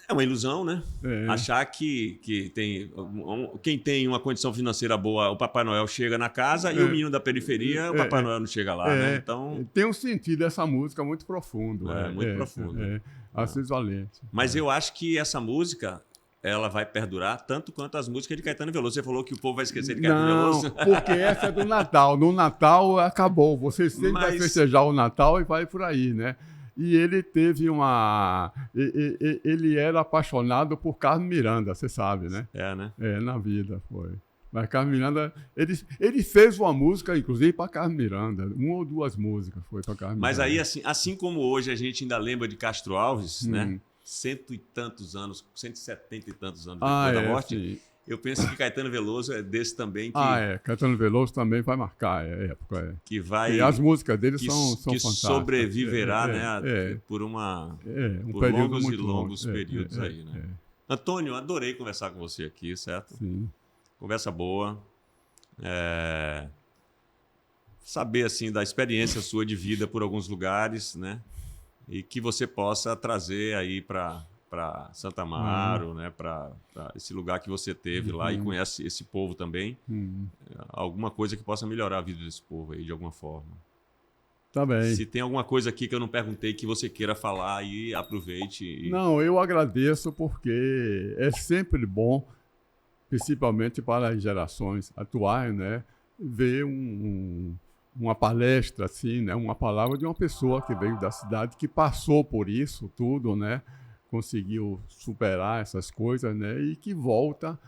é uma ilusão, né? É. Achar que quem tem uma condição financeira boa, o Papai Noel chega na casa e o menino da periferia, o Papai Noel não chega lá, né? Então... Tem um sentido essa música muito profundo. Muito profundo. Assis Valente. Mas eu acho que essa música... ela vai perdurar tanto quanto as músicas de Caetano Veloso. Você falou que o povo vai esquecer de Caetano Veloso? Não, porque essa é do Natal. No Natal acabou. Você sempre vai festejar o Natal e vai por aí, né? E ele teve ele era apaixonado por Carmen Miranda, você sabe, né? Né? Na vida foi. Mas Carmen Miranda... Ele fez uma música, inclusive, para Carmen Miranda. 1 ou 2 músicas foi para Carmen Mas Miranda. aí, assim como hoje a gente ainda lembra de Castro Alves, né? 100 e tantos anos, 170 e tantos anos depois da morte, sim. Eu penso que Caetano Veloso é desse também que... Caetano Veloso também vai marcar a época. Que vai... E as músicas dele são que fantásticas. Sobreviverá, né? Por por longos e longos períodos aí, né? Antônio, adorei conversar com você aqui, certo? Sim. Conversa boa. Saber, assim, da experiência sua de vida por alguns lugares, né? E que você possa trazer aí para Santa Amaro, né? Para esse lugar que você teve lá e conhece esse povo também. Alguma coisa que possa melhorar a vida desse povo aí, de alguma forma. Tá bem. Se tem alguma coisa aqui que eu não perguntei que você queira falar, aí aproveite. Não, eu agradeço porque é sempre bom, principalmente para as gerações atuais, né? ver uma palestra, assim, né? Uma palavra de uma pessoa que veio da cidade, que passou por isso tudo, né? Conseguiu superar essas coisas, né? E que volta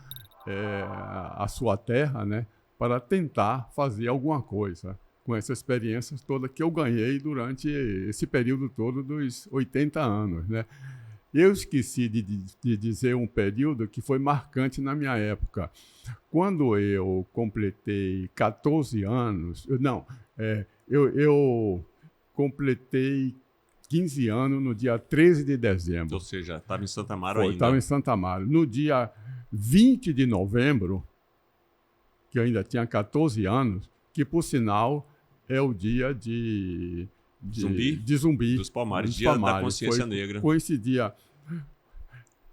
à sua terra, né? Para tentar fazer alguma coisa com essa experiência toda que eu ganhei durante esse período todo dos 80 anos, né? Eu esqueci de dizer um período que foi marcante na minha época. Quando eu completei 14 anos, eu completei 15 anos no dia 13 de dezembro. Ou seja, estava em Santa Amaro ainda. Estava em Santa Amaro. No dia 20 de novembro, que eu ainda tinha 14 anos, que, por sinal, é o dia de Zumbi. Dos Palmares, dia da consciência negra. Coincidia.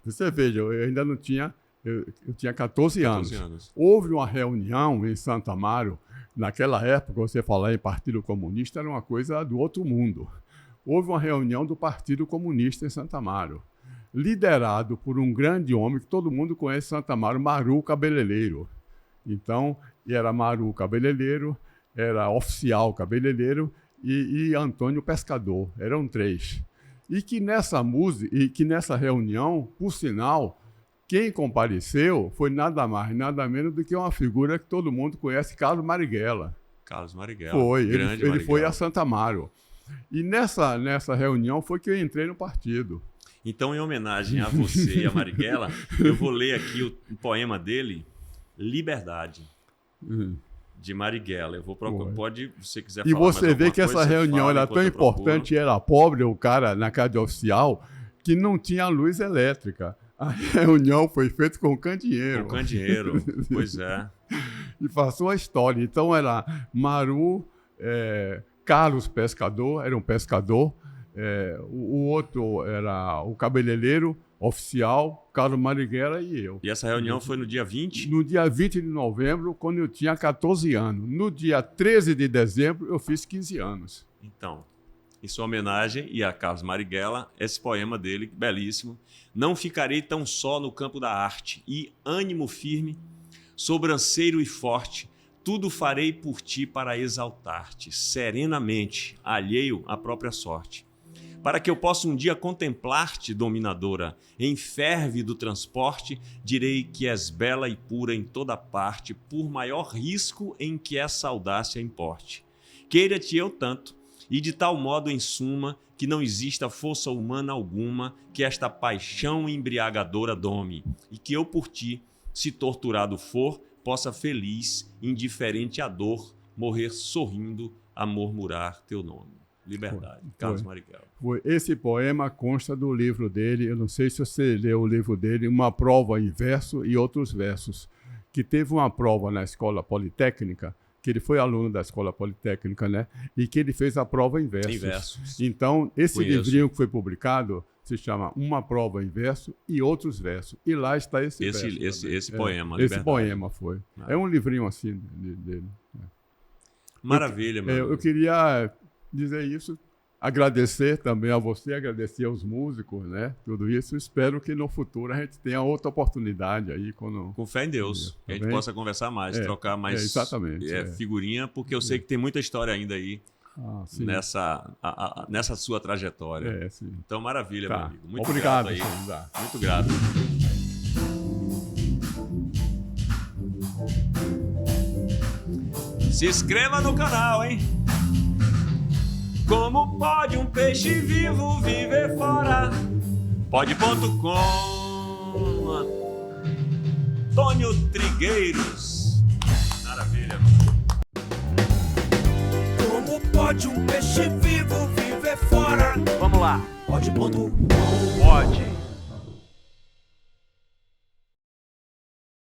Você veja, eu ainda não tinha... Eu tinha 14 anos. Houve uma reunião em Santa Amaro. Naquela época, você falar em Partido Comunista era uma coisa do outro mundo. Houve uma reunião do Partido Comunista em Santa Amaro, liderado por um grande homem que todo mundo conhece em Santa Amaro, Maru Cabeleireiro. Então, era Maru Cabeleireiro, era Oficial Cabeleireiro e Antônio Pescador. Eram 3. E que nessa reunião, por sinal, quem compareceu foi nada mais, nada menos do que uma figura que todo mundo conhece, Carlos Marighella. Carlos Marighella. Foi, grande ele foi a Santa Amaro. E nessa reunião foi que eu entrei no partido. Então, em homenagem a você e a Marighella, eu vou ler aqui o poema dele, Liberdade, de Marighella. Eu vou procurar, pode, se você quiser falar. E você vê que essa reunião era tão importante, era pobre o cara na casa oficial, que não tinha luz elétrica. A reunião foi feita com candeeiro. Com candeeiro, pois é. E passou a história. Então era Maru, Carlos Pescador, era um pescador, o outro era o cabeleireiro oficial, Carlos Marighella e eu. E essa reunião foi no dia 20? No dia 20 de novembro, quando eu tinha 14 anos. No dia 13 de dezembro, eu fiz 15 anos. Então, em sua homenagem e a Carlos Marighella, esse poema dele, belíssimo. Não ficarei tão só no campo da arte e, ânimo firme, sobranceiro e forte, tudo farei por ti para exaltar-te, serenamente, alheio à própria sorte. Para que eu possa um dia contemplar-te, dominadora, em ferve do transporte, direi que és bela e pura em toda parte, por maior risco em que essa audácia importe. Queira-te eu tanto, e de tal modo, em suma, que não exista força humana alguma que esta paixão embriagadora dome, e que eu por ti, se torturado for, possa feliz, indiferente à dor, morrer sorrindo a murmurar teu nome. Liberdade, Carlos Marighella. Esse poema consta do livro dele, eu não sei se você leu o livro dele, Uma Prova em Verso e Outros Versos, que teve uma prova na Escola Politécnica, que ele foi aluno da Escola Politécnica, né? E que ele fez a prova em versos. Então, esse livrinho que foi publicado se chama Uma Prova em Verso e Outros Versos. E lá está esse poema. Esse poema foi. É um livrinho assim dele. Maravilha, meu amigo. Eu queria dizer isso, agradecer também a você, agradecer aos músicos, né? Tudo isso. Espero que no futuro a gente tenha outra oportunidade aí. Com fé em Deus. Que a gente possa conversar mais, trocar mais figurinha, porque eu sei que tem muita história ainda aí nessa sua trajetória. Então, maravilha, meu amigo. Muito obrigado grato aí. Muito grato. Se inscreva no canal, hein? Como pode um peixe vivo viver fora? Pode.com. Antônio Trigueiros. Maravilha. Como pode um peixe vivo viver fora? Vamos lá. Pode.com. Pode.